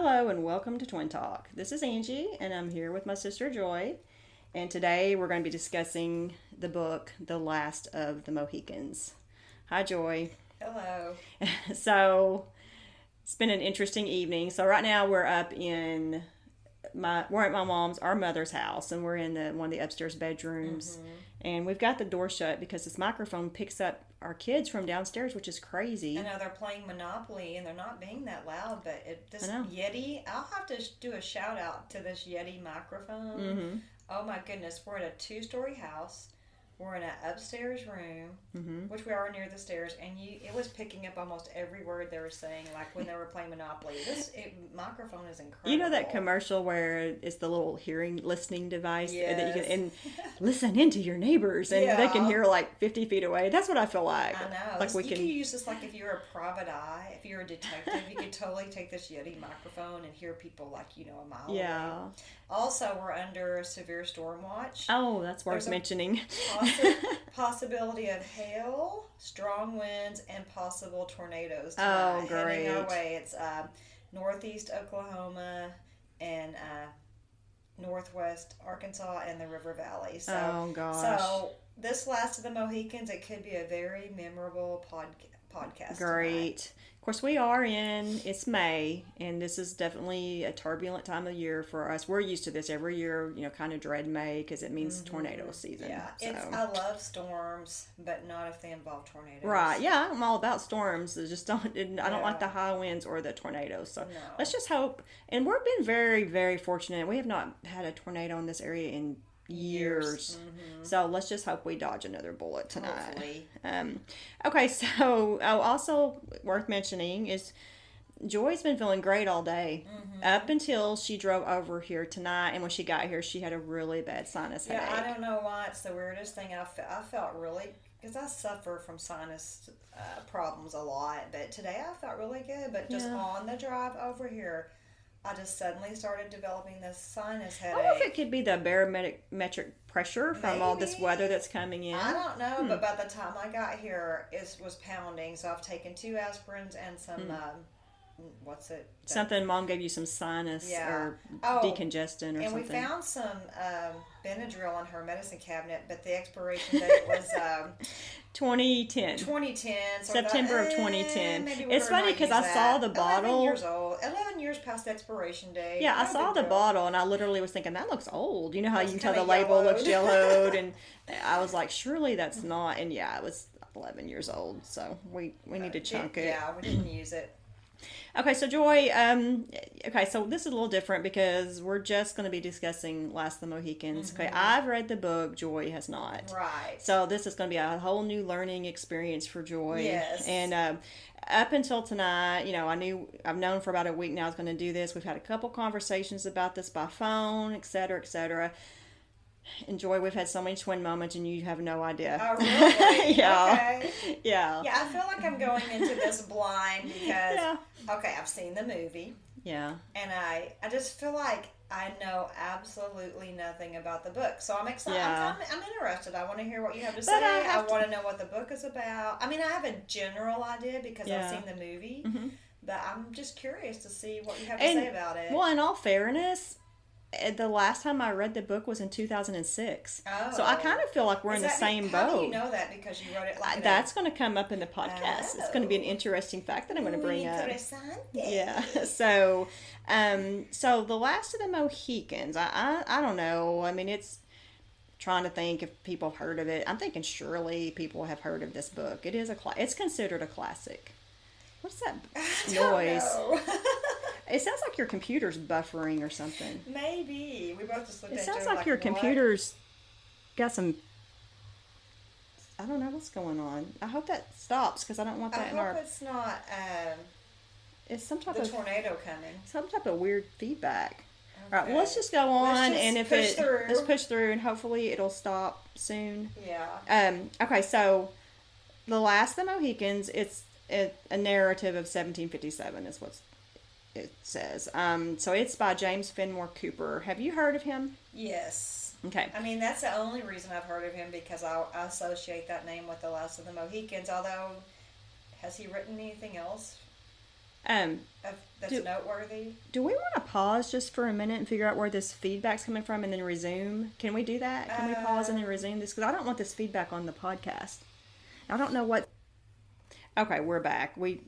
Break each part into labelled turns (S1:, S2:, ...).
S1: Hello and welcome to Twin Talk. This is Angie and I'm here with my sister Joy. And today we're going to be discussing the book, The Last of the Mohicans. Hi Joy.
S2: Hello.
S1: So it's been an interesting evening. So right now we're up in we're at our mother's house, and we're in one of the upstairs bedrooms. And we've got the door shut because this microphone picks up our kids from downstairs, which is crazy.
S2: I know they're playing Monopoly and they're not being that loud, but this
S1: I know.
S2: Yeti, I'll have to do a shout out to this Yeti microphone. Oh my goodness, we're in a 2-story house. We're in an upstairs room, which we are near the stairs, and it was picking up almost every word they were saying, like when they were playing Monopoly. This microphone is incredible.
S1: You know that commercial where it's the little listening device
S2: Yes.
S1: that you can and listen into your neighbors, and they can hear like 50 feet away. That's what I feel like.
S2: I know.
S1: Like
S2: you can use this like if you're a private eye, if you're a detective, you could totally take this Yeti microphone and hear people like a mile away. Also, we're under severe storm watch.
S1: Oh, that's worth mentioning.
S2: Possibility of hail, strong winds, and possible tornadoes tonight.
S1: Oh, great.
S2: Heading our way. It's northeast Oklahoma and northwest Arkansas and the River Valley. So,
S1: oh, gosh.
S2: So, this Last of the Mohicans, it could be a very memorable podcast
S1: Great.
S2: Tonight.
S1: Of course, it's May, and this is definitely a turbulent time of year for us. We're used to this every year, kind of dread May because it means tornado season.
S2: Yeah,
S1: so.
S2: I love storms, but not if they involve tornadoes.
S1: Right, yeah, I'm all about storms. I don't like the high winds or the tornadoes. So let's just hope. And we've been very, very fortunate. We have not had a tornado in this area in years. So let's just hope we dodge another bullet tonight.
S2: Hopefully.
S1: Okay, so also worth mentioning is Joy's been feeling great all day up until she drove over here tonight, and when she got here she had a really bad sinus headache.
S2: I don't know why it's the weirdest thing. I felt really, because I suffer from sinus problems a lot, but today I felt really good, but just on the drive over here I just suddenly started developing this sinus headache.
S1: I wonder if it could be the barometric pressure from all this weather that's coming in.
S2: I don't know, but by the time I got here, it was pounding. So I've taken 2 aspirins and some, what's it?
S1: Something Mom gave you, some sinus or decongestant or something.
S2: And we found some Benadryl in her medicine cabinet, but the expiration date was
S1: 2010.
S2: 2010. So
S1: September of 2010. It's funny because I saw the bottle.
S2: 11 years old. 11 years past the expiration date.
S1: Yeah, I saw the bottle and I literally was thinking, that looks old. You know how you can tell the label looks yellowed? And I was like, surely that's not. And yeah, it was 11 years old. So we need to chunk it.
S2: Yeah, we didn't use it.
S1: Okay, so Joy, so this is a little different because we're just going to be discussing Last of the Mohicans. Okay, I've read the book, Joy has not.
S2: Right.
S1: So this is going to be a whole new learning experience for Joy.
S2: Yes.
S1: And up until tonight, I've known for about a week now I was going to do this. We've had a couple conversations about this by phone, et cetera, et cetera. And Joy, we've had so many twin moments, and you have no idea.
S2: Oh, really?
S1: Yeah.
S2: Okay.
S1: Yeah.
S2: Yeah, I feel like I'm going into this blind because, okay, I've seen the movie.
S1: Yeah.
S2: And I just feel like I know absolutely nothing about the book. So I'm excited.
S1: Yeah.
S2: I'm interested. I want to hear what you have to say. I want to know what the book is about. I mean, I have a general idea because I've seen the movie. But I'm just curious to see what you have to say about it.
S1: Well, in all fairness, the last time I read the book was in 2006.
S2: Oh.
S1: So I kind of feel like we're in the same boat.
S2: How do you know that? Because you wrote it like
S1: that's going to come up in the podcast. It's going to be an interesting fact that I'm going to bring up.
S2: Interessante.
S1: Yeah. So, The Last of the Mohicans, I don't know. I mean, it's trying to think if people have heard of it. I'm thinking surely people have heard of this book. It is it's considered a classic. What's that noise? It sounds like your computer's buffering or something.
S2: Maybe. We both just looked at
S1: it.
S2: It
S1: sounds like your computer's got some... I don't know what's going on. I hope that stops because I don't want that in our...
S2: I hope it's not
S1: it's some type of
S2: tornado coming.
S1: Some type of weird feedback.
S2: Okay.
S1: All right, well, let's just go on, and if
S2: let's
S1: push through, and hopefully it'll stop soon.
S2: Yeah.
S1: Okay, so The Last of the Mohicans, it's a narrative of 1757 is what it says. So it's by James Fenimore Cooper. Have you heard of him?
S2: Yes.
S1: Okay.
S2: I mean, that's the only reason I've heard of him because I associate that name with The Last of the Mohicans, although has he written anything else? That's noteworthy.
S1: Do we want to pause just for a minute and figure out where this feedback's coming from and then resume? Can we do that? Can we pause and then resume this? Because I don't want this feedback on the podcast. I don't know what... Okay, we're back. We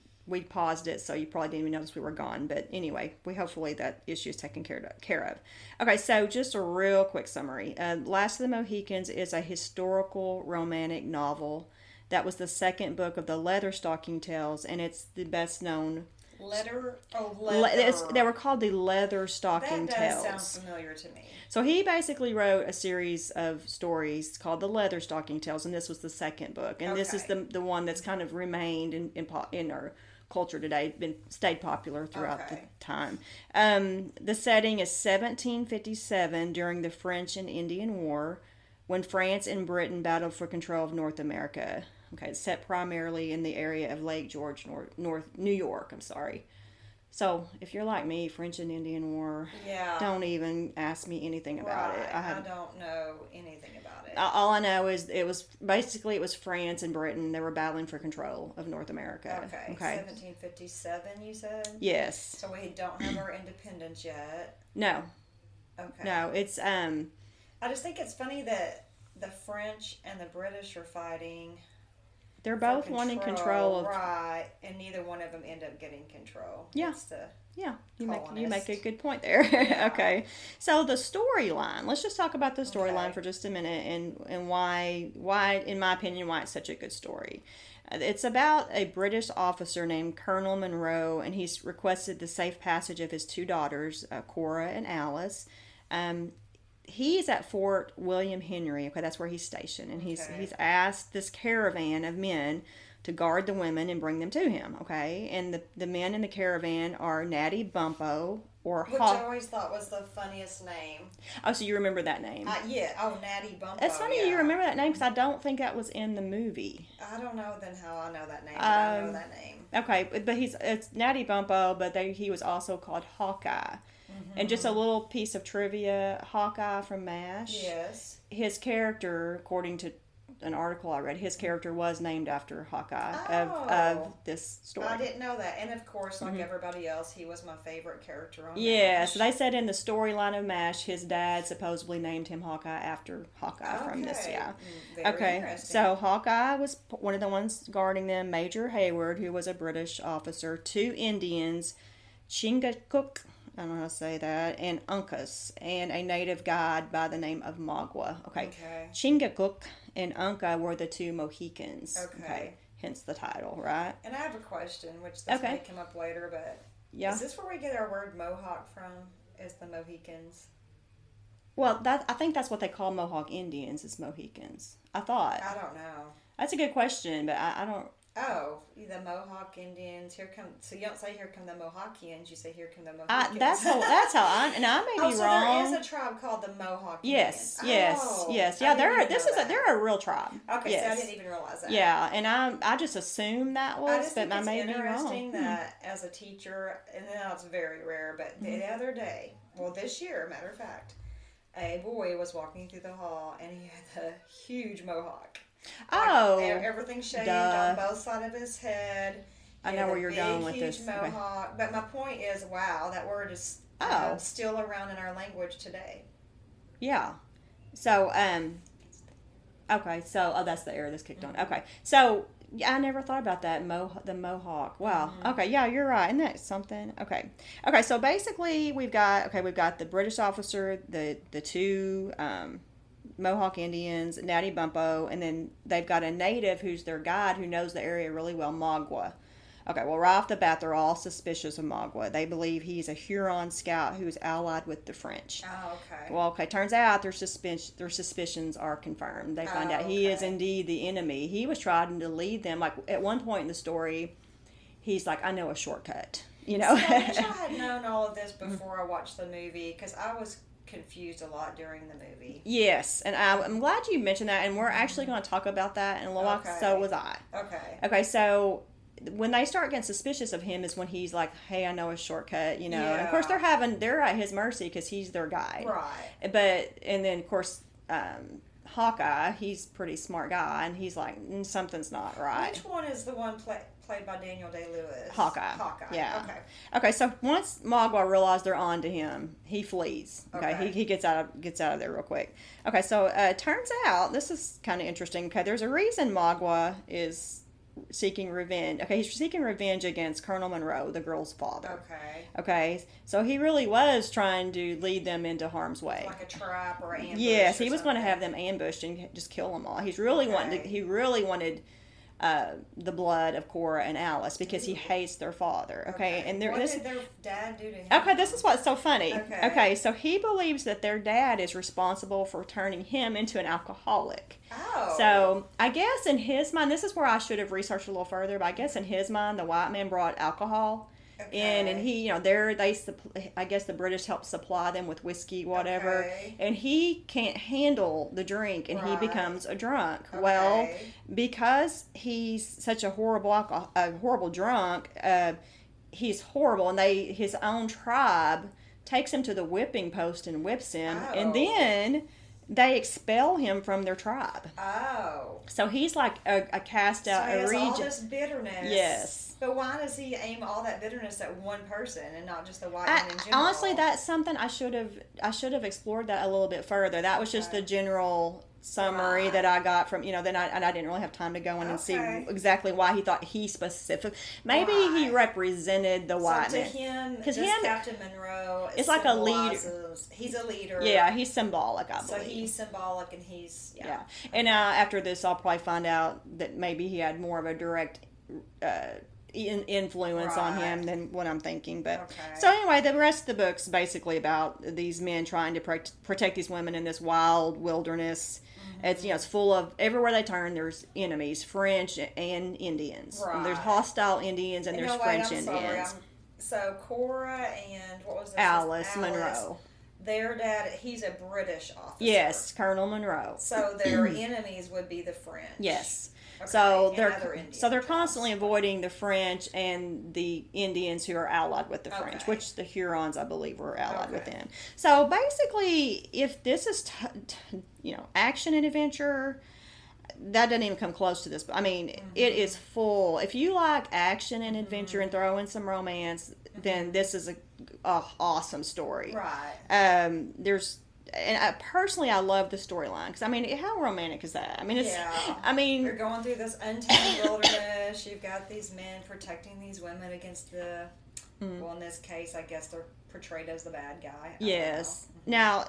S1: paused it, so you probably didn't even notice we were gone. But anyway, hopefully that issue is taken care of. Okay, so just a real quick summary. Last of the Mohicans is a historical romantic novel. That was the second book of the Leatherstocking Tales, and it's the best known...
S2: Leather?
S1: They were called the Leatherstocking Tales.
S2: That does sound familiar to me.
S1: So he basically wrote a series of stories called the Leatherstocking Tales, and this was the second book. And this is the one that's kind of remained in our culture today, stayed popular throughout the time. The setting is 1757 during the French and Indian War, when France and Britain battled for control of North America. Okay, it's set primarily in the area of Lake George, North New York. I'm sorry. So, if you're like me, French and Indian War, don't even ask me anything about it.
S2: I don't know anything about it.
S1: All I know is it was France and Britain. They were battling for control of North America.
S2: Okay. 1757, you said?
S1: Yes.
S2: So we don't have our independence yet?
S1: No.
S2: Okay.
S1: No, it's...
S2: I just think it's funny that the French and the British are fighting...
S1: They're both wanting control of...
S2: Right, and neither one of them end up getting control.
S1: Yeah. You make a good point there.
S2: Yeah.
S1: Okay. So the storyline. Let's just talk about the storyline for just a minute and why, in my opinion, why it's such a good story. It's about a British officer named Colonel Monroe, and he's requested the safe passage of his two daughters, Cora and Alice. He's at Fort William Henry. Okay, that's where he's stationed, and he's asked this caravan of men to guard the women and bring them to him. Okay, and the men in the caravan are Natty Bumppo
S2: which I always thought was the funniest name.
S1: Oh, so you remember that name?
S2: Yeah. Oh, Natty Bumppo.
S1: It's funny you remember that name because I don't think that was in the movie.
S2: I don't know then how I know that name. But I know that name.
S1: Okay, but it's Natty Bumppo, but he was also called Hawkeye. And just a little piece of trivia, Hawkeye from MASH.
S2: Yes.
S1: His character, according to an article I read, his character was named after Hawkeye of this story.
S2: I didn't know that. And of course, like everybody else, he was my favorite character on
S1: MASH. So they said in the storyline of MASH, his dad supposedly named him Hawkeye after Hawkeye from this. Yeah.
S2: Very interesting.
S1: So Hawkeye was one of the ones guarding them. Major Hayward, who was a British officer, two Indians, Chingachgook, I don't know how to say that, and Uncas, and a native guide by the name of Magua. Okay. Chingachgook and Unca were the two Mohicans. Okay. Hence the title, right?
S2: And I have a question, which this may come up later, but is this where we get our word Mohawk from? Is the Mohicans?
S1: Well, I think that's what they call Mohawk Indians, is Mohicans. I thought.
S2: I don't know.
S1: That's a good question, but I don't...
S2: Oh, the Mohawk Indians. So you don't say here come the Mohawkians, you say here come the Mohicans.
S1: That's how I may be wrong.
S2: So there is a tribe called the Mohawk Indians.
S1: Yes. Yeah, they're a real tribe.
S2: Okay, yes. So I didn't even realize that.
S1: Yeah, and I just assumed that was, but I may be wrong.
S2: It's interesting that as a teacher, and now it's very rare, but the other day, this year, matter of fact, a boy was walking through the hall and he had a huge mohawk. Everything shaved on both sides of his head.
S1: I know where you're going with this.
S2: Mohawk. Okay. But my point is, wow, that word is still around in our language today.
S1: Yeah. So, that's the error that's kicked on. Okay. So, I never thought about that, the Mohawk. Wow. Okay, yeah, you're right. Isn't that something? Okay, so basically we've got the British officer, the two Mohawk Indians, Natty Bumppo, and then they've got a native who's their guide who knows the area really well, Magua. Okay, well, right off the bat, they're all suspicious of Magua. They believe he's a Huron scout who's allied with the French.
S2: Oh, okay.
S1: Well, turns out their suspicions are confirmed. They find out he is indeed the enemy. He was trying to lead them. Like, at one point in the story, he's like, I know a shortcut. You know?
S2: See, I wish I had known all of this before I watched the movie, because I was confused a lot during the movie.
S1: Yes, and I'm glad you mentioned that, and we're actually going to talk about that in a little while. So was I. Okay, so when they start getting suspicious of him is when he's like, hey, I know a shortcut, you know. Yeah. And of course they're at his mercy because he's their guide.
S2: Right.
S1: But, and then of course, Hawkeye, he's a pretty smart guy, and he's like, something's not right.
S2: Which one is the one played by Daniel Day-Lewis?
S1: Hawkeye.
S2: Hawkeye.
S1: Yeah.
S2: Okay.
S1: Okay. So once Magua realized they're on to him, he flees. Okay.
S2: Okay.
S1: He gets out of there real quick. Okay. So turns out this is kind of interesting. Okay. There's a reason Magua is seeking revenge. Okay. He's seeking revenge against Colonel Monroe, the girl's father.
S2: Okay.
S1: Okay. So he really was trying to lead them into harm's way.
S2: Like a trap or ambush.
S1: Yes, he
S2: or
S1: was going to
S2: something.
S1: have them ambushed and just kill them all. He really wanted the blood of Cora and Alice because he hates their father. Okay, and
S2: what did their dad do to him?
S1: Okay, this is what's so funny.
S2: Okay.
S1: So he believes that their dad is responsible for turning him into an alcoholic.
S2: Oh.
S1: So I guess in his mind, this is where I should have researched a little further, but I guess in his mind, the white man brought alcohol in, and he, I guess the British helped supply them with whiskey, whatever, and he can't handle the drink, and he becomes a drunk.
S2: Okay.
S1: Well, because he's such a horrible drunk, he's horrible, and his own tribe takes him to the whipping post and whips him, and then they expel him from their tribe.
S2: Oh.
S1: So he's like a cast out,
S2: so he has
S1: region.
S2: all this bitterness.
S1: Yes.
S2: But why does he aim all that bitterness at one person and not just the white man in general?
S1: Honestly, that's something I should have explored that a little bit further. That was just the general summary that I got from, then I didn't really have time to go in and see exactly why he thought he specific. Maybe he represented the white man.
S2: To him, this Captain Monroe
S1: is like a leader.
S2: He's a leader.
S1: Yeah, he's symbolic, I believe.
S2: So he's symbolic, and he's
S1: yeah. And after this, I'll probably find out that maybe he had more of a direct influence on him than what I'm thinking. But so anyway, the rest of the book's basically about these men trying to protect these women in this wild wilderness. It's full of, everywhere they turn there's enemies, French and Indians. And there's hostile Indians and there's French Indians.
S2: So Cora and what was this?
S1: Alice Monroe.
S2: Their dad, he's a British officer.
S1: Yes, Colonel Monroe.
S2: So their enemies would be the French.
S1: Yes.
S2: Okay,
S1: so they're constantly avoiding the French and the Indians who are allied with the French, which the Hurons, I believe, were allied with them. So basically, if this is action and adventure, that doesn't even come close to this. I mean, it is full. If you like action and adventure and throw in some romance, then this is a awesome story.
S2: Right.
S1: Personally, I love the storyline because how romantic is that?
S2: You're going through this untamed wilderness. You've got these men protecting these women against the. Well, in this case, I guess they're portrayed as the bad guy.
S1: Yes. Now,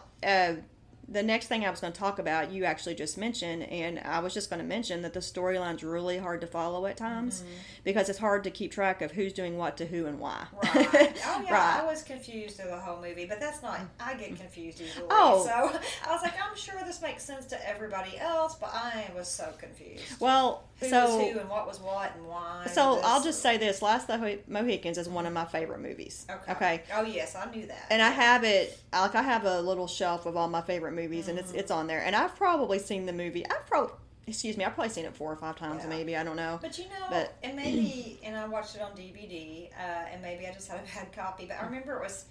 S1: the next thing I was going to talk about, you actually just mentioned, and I was just going to mention that the storyline's really hard to follow at times because it's hard to keep track of who's doing what to who and why.
S2: Right. Oh, yeah. I was confused through the whole movie, but that's not, I get confused easily.
S1: Oh.
S2: So I was like, I'm sure this makes sense to everybody else, but I was so confused.
S1: Well,
S2: who was who and what was what and why.
S1: So I'll just say this: Last of the Mohicans is one of my favorite movies. Okay.
S2: Oh yes, I knew that.
S1: And I have it. I have a little shelf of all my favorite movies, and it's on there. And I've probably seen the movie. I've probably seen it 4 or 5 times, maybe. I don't know.
S2: But and maybe, and I watched it on DVD, and maybe I just had a bad copy. But I remember it was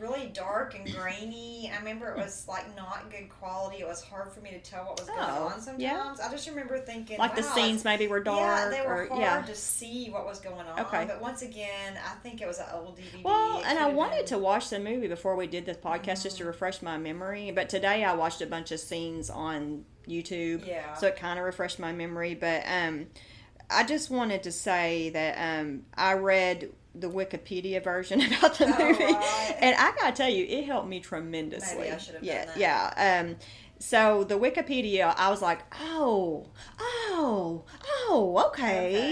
S2: really dark and grainy. I remember it was like not good quality. It was hard for me to tell what was going on sometimes. Yeah. I just remember thinking
S1: like the scenes maybe were dark.
S2: Yeah, they were hard to see what was going on. Okay. But once again, I think it was an old DVD.
S1: Well, and I wanted to watch the movie before we did this podcast just to refresh my memory. But today I watched a bunch of scenes on YouTube. Yeah. So it kind of refreshed my memory. But I just wanted to say that I read the Wikipedia version about the movie, and I gotta tell you, it helped me tremendously.
S2: Maybe I should have done that.
S1: Yeah. So the Wikipedia, I was like, okay.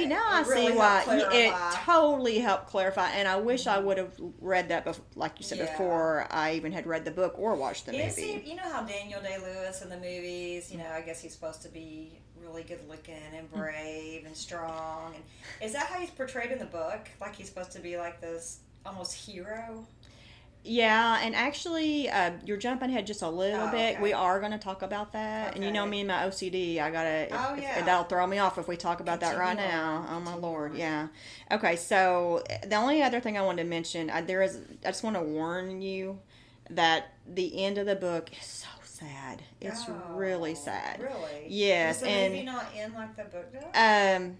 S1: Now I see why. It totally helped clarify, and I wish I would have read that, like you said, before I even had read the book or watched the movie.
S2: See, you know how Daniel Day-Lewis in the movies, I guess he's supposed to be really good looking and brave and strong, and is that how he's portrayed in the book? Like he's supposed to be like this almost hero?
S1: Yeah, and actually, you're jumping ahead just a little bit.
S2: Okay.
S1: We are going to talk about that. And me and my OCD, I got to, that'll throw me off if we talk about that right now. Oh, my Lord, yeah. Okay, so the only other thing I wanted to mention, I just want to warn you that the end of the book is so sad. sad. It's really sad.
S2: Really?
S1: Yes.
S2: Is the
S1: and
S2: movie not in like the book does?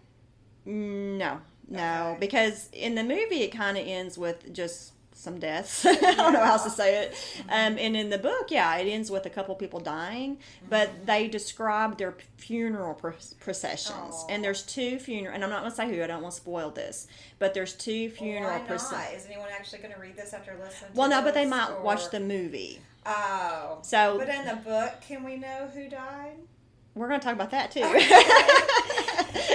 S1: No,
S2: Okay.
S1: because in the movie it kind of ends with just some deaths. I don't know how else to say it. And in the book, yeah, it ends with a couple people dying, but they describe their funeral processions.
S2: Aw.
S1: And there's two funeral, and I'm not going to say who, I don't want to spoil this, but there's two funeral
S2: Why
S1: processions.
S2: not? Is anyone actually going to read this after listening to
S1: Well, no, but they
S2: this,
S1: might
S2: or-
S1: watch the movie.
S2: Oh.
S1: So
S2: But in the book, can we know who died?
S1: we're going to talk about that too.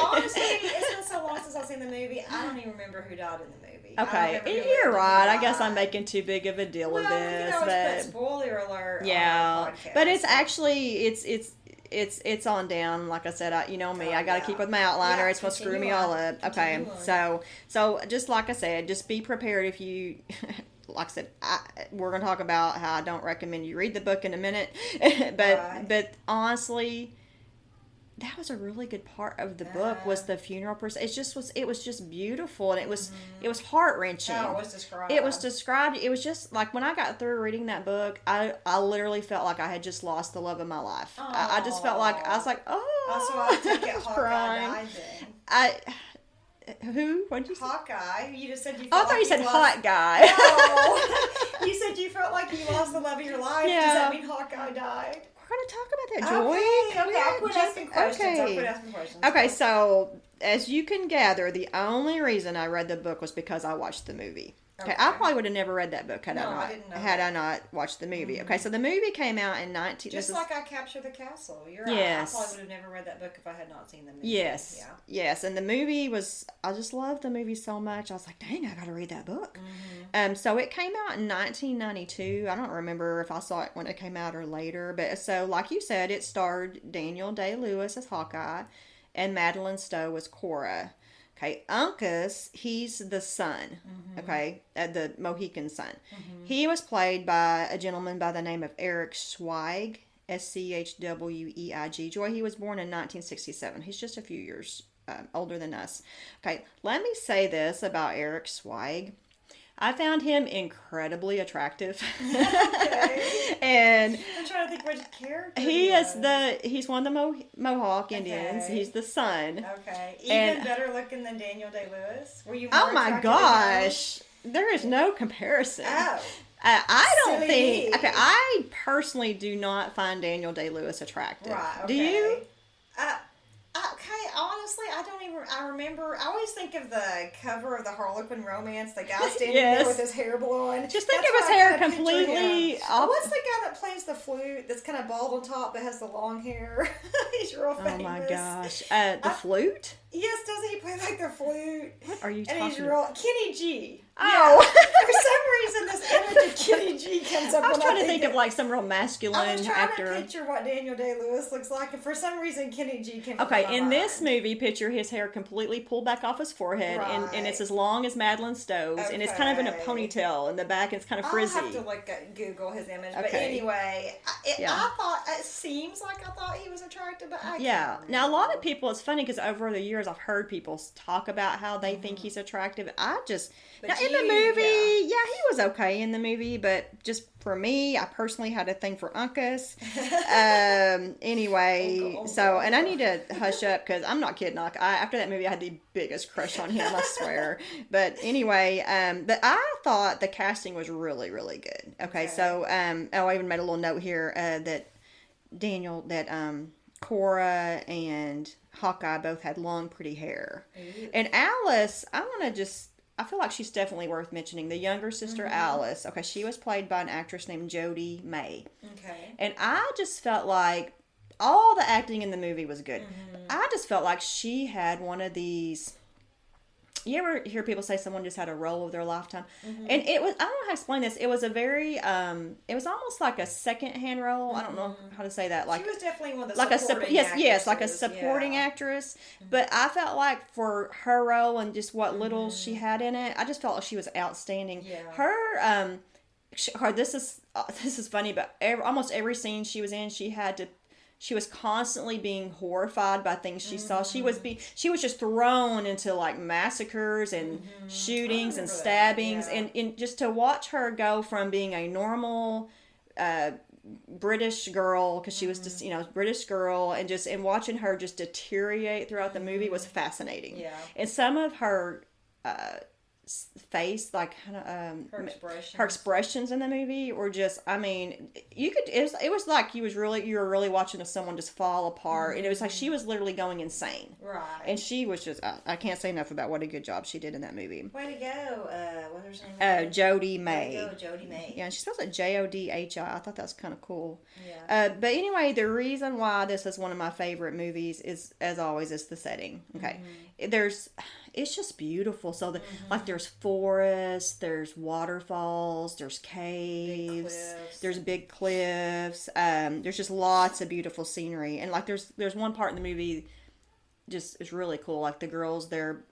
S2: Honestly, it's been so long since I've seen the movie, I don't even remember who died in the movie. I don't
S1: Okay,
S2: remember who
S1: you're
S2: lived and who
S1: right. I guess
S2: died.
S1: I'm making too big of a deal
S2: Well,
S1: of
S2: we
S1: this,
S2: can always
S1: but
S2: put spoiler alert on
S1: yeah,
S2: our podcast.
S1: but it's actually it's on down. Like I said, you know me, I got to
S2: yeah.
S1: keep with my outliner.
S2: Yeah,
S1: it's gonna screw me
S2: continue
S1: all
S2: on.
S1: up. Okay,
S2: Continue on.
S1: so just like I said, just be prepared if you. Like I said, we're gonna talk about how I don't recommend you read the book in a minute, but honestly. That was a really good part of the book was the funeral person. It was just beautiful, and it was heart wrenching.
S2: How it was described.
S1: It was described. It was just like when I got through reading that book, I literally felt like I had just lost the love of my life. I just felt like I was like, oh,
S2: So I take it
S1: I was
S2: Hawkeye
S1: crying.
S2: died then.
S1: Who? What did you say?
S2: Hawkeye. You just said you
S1: Oh, I
S2: felt
S1: thought
S2: like
S1: you said
S2: lost...
S1: hot guy.
S2: No. You said you felt like you lost the love of your life.
S1: Yeah.
S2: Does that mean Hawkeye died?
S1: We're gonna talk about that, Joy.
S2: Okay, I'll quit asking questions. I'll
S1: Okay.
S2: quit asking questions.
S1: Okay, so as you can gather, the only reason I read the book was because I watched the movie. Okay, I probably would have never read that book had
S2: I didn't know
S1: I
S2: that.
S1: not watched the movie. Okay, so the movie came out in
S2: Just like I Capture the Castle. You're
S1: Yes.
S2: right. I probably would have never read that book if I had not seen the movie.
S1: Yes.
S2: Yeah.
S1: Yes, and the movie was I just loved the movie so much. I was like, dang, I got to read that book. So it came out in 1992. I don't remember if I saw it when it came out or later, but so like you said, it starred Daniel Day-Lewis as Hawkeye and Madeline Stowe as Cora. Okay, Uncas, he's the son, okay, the Mohican son. He was played by a gentleman by the name of Eric Schweig, Schweig. Joy, he was born in 1967. He's just a few years older than us. Okay, let me say this about Eric Schweig. I found him incredibly attractive.
S2: Okay.
S1: And
S2: I'm trying to think which character
S1: he's one of the Mohawk Indians.
S2: Okay.
S1: He's the son.
S2: Okay. Even
S1: And-
S2: better looking than Daniel Day-Lewis? Were you
S1: Oh
S2: more
S1: my
S2: attracted to him?
S1: gosh. There is no comparison.
S2: Oh.
S1: I don't
S2: Silly
S1: think.
S2: me.
S1: Okay, I personally do not find Daniel Day-Lewis attractive.
S2: Right. Okay.
S1: Do you?
S2: Okay, honestly, I don't even. I remember. I always think of the cover of the Harlequin Romance. The guy standing
S1: Yes.
S2: there with his hair blowing.
S1: Just think
S2: That's
S1: of his
S2: what I
S1: hair
S2: kinda picture
S1: completely
S2: him.
S1: off.
S2: What's the guy that plays the flute? That's kind of bald on top, but has the long hair. He's real famous.
S1: Oh my gosh. The flute?
S2: Yes, doesn't he play like the flute?
S1: What are you
S2: And he's
S1: talking
S2: real Kenny G.
S1: Oh.
S2: Yeah. For some reason, this image of Kenny G comes up.
S1: I was
S2: when
S1: trying to think of
S2: it.
S1: like some real masculine
S2: I was trying
S1: actor.
S2: to picture what Daniel Day-Lewis looks like, and for some reason, Kenny G came up
S1: Okay,
S2: in my
S1: in this
S2: mind.
S1: movie, picture his hair completely pulled back off his forehead, and it's
S2: Right.
S1: as long as Madeline Stowe's, and it's kind of in a
S2: Okay.
S1: ponytail in the back, and it's kind of frizzy.
S2: I'll have to look at Google his image, but
S1: Okay.
S2: anyway,
S1: Yeah.
S2: I thought it seems like I thought he was attractive, but I
S1: Yeah.
S2: can't
S1: Now, a lot
S2: remember.
S1: of people, it's funny because over the years I've heard people talk about how they think he's attractive.
S2: But
S1: Now, in the
S2: you-
S1: movie,
S2: yeah.
S1: he was okay in the movie, but just for me, I personally had a thing for Uncas. Anyway,
S2: Uncle.
S1: so, and I need to hush up because I'm not kidding. Like, after that movie, I had the biggest crush on him, I swear. But anyway, but I thought the casting was really, really good. Okay, so, I even made a little note here that Cora and Hawkeye both had long, pretty hair.
S2: Ooh.
S1: And Alice, I feel like she's definitely worth mentioning. The younger sister, Alice, okay, she was played by an actress named Jodie May.
S2: Okay.
S1: And I just felt like all the acting in the movie was good. I just felt like she had one of these. You ever hear people say someone just had a role of their lifetime? And it was, I don't know how to explain this. It was a very, it was almost like a second-hand role. I don't know how to say that. Like,
S2: She was definitely one of the
S1: like
S2: supporting
S1: yes, like a
S2: actresses,
S1: supporting
S2: yeah.
S1: actress. But I felt like for her role and just what little she had in it, I just felt like she was outstanding.
S2: Yeah.
S1: Her this is funny, but almost every scene she was in, she was constantly being horrified by things she saw. She was just thrown into like massacres and shootings and
S2: remember that,
S1: stabbings,
S2: yeah.
S1: and just to watch her go from being a normal British girl, because she was just, British girl, and watching her just deteriorate throughout the movie was fascinating.
S2: Yeah.
S1: And some of her face, like kind of her expressions in the movie were just, I mean, it was like you were really watching someone just fall apart, and it was like she was literally going insane.
S2: Right.
S1: And she was just, I can't say enough about what a good job she did in that movie.
S2: Way to go. What was her name?
S1: Jodie May.
S2: Way to go, Jodie May.
S1: Yeah, and she spells it Jodhi. I thought that was kind of cool.
S2: Yeah.
S1: But anyway, the reason why this is one of my favorite movies is, as always, is the setting. Okay. It's just beautiful. So like there's forests, there's waterfalls, there's caves, there's big cliffs. There's just lots of beautiful scenery, and like there's one part in the movie just is really cool. Like the girls, they're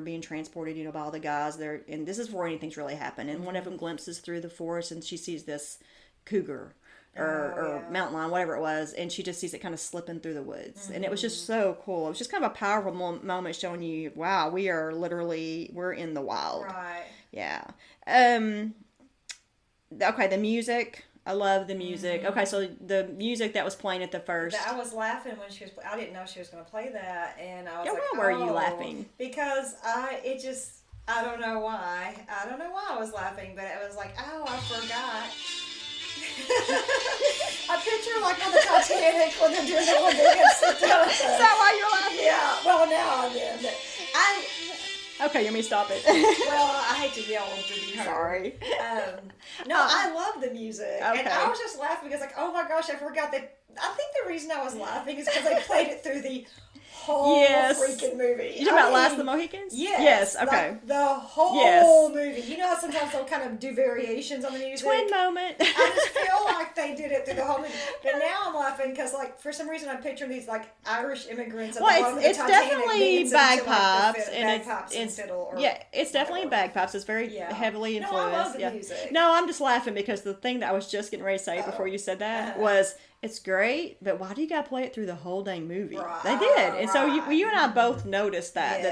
S1: being transported, by all the guys. And this is before anything's really happened. And one of them glimpses through the forest, and she sees this cougar. Or mountain lion, whatever it was, and she just sees it kind of slipping through the woods, and it was just so cool. It was just kind of a powerful moment showing you, wow, we're in the wild.
S2: Right.
S1: Yeah. Okay, the music. I love the music. Okay, so the music that was playing at the first.
S2: I was laughing when she was. I didn't know she was going to play that, and I was
S1: like, "Why were you laughing?"
S2: Because I don't know why. I don't know why I was laughing, but it was like, oh, I forgot. I picture like on the Titanic when they're doing the Olympics. Is
S1: that why you're laughing?
S2: Yeah. Well, now I'm in. But
S1: okay, you want me to stop it?
S2: Well, I hate to yell to be heard.
S1: Sorry.
S2: No, I love the music,
S1: okay.
S2: And I was just laughing because like, oh my gosh, I forgot that. I think the reason I was laughing is because they played it through the whole freaking movie.
S1: You talking about Last of the Mohicans?
S2: Yes.
S1: Okay.
S2: Like the whole movie. You know how sometimes they'll kind of do variations on the music?
S1: Twin moment.
S2: I just feel like they did it through the whole movie. But now I'm laughing because, like, for some reason I'm picturing these, like, Irish immigrants at the bottom of the Titanic
S1: definitely bagpipes.
S2: And fiddle.
S1: It's definitely bagpipes. It's very heavily influenced.
S2: No, I love the music.
S1: No, I'm just laughing because the thing that I was just getting ready to say before you said that was, it's great, but why do you gotta play it through the whole dang movie? Right, they did, and so you and I both noticed that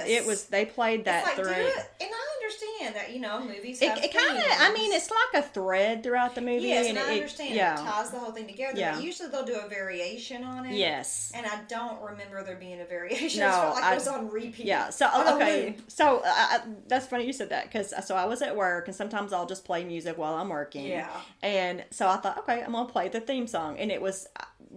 S1: they played that
S2: like,
S1: through.
S2: And I understand that movies have
S1: it kind of. I mean, it's like a thread throughout the movie.
S2: Yes,
S1: and
S2: I understand. It ties the whole thing together.
S1: Yeah.
S2: But usually they'll do a variation on it.
S1: Yes.
S2: And I don't remember there being a variation.
S1: No,
S2: I felt like it was on repeat.
S1: Yeah. So so that's funny you said that because I was at work and sometimes I'll just play music while I'm working.
S2: Yeah.
S1: And so I thought, okay, I'm gonna play the theme song, and it was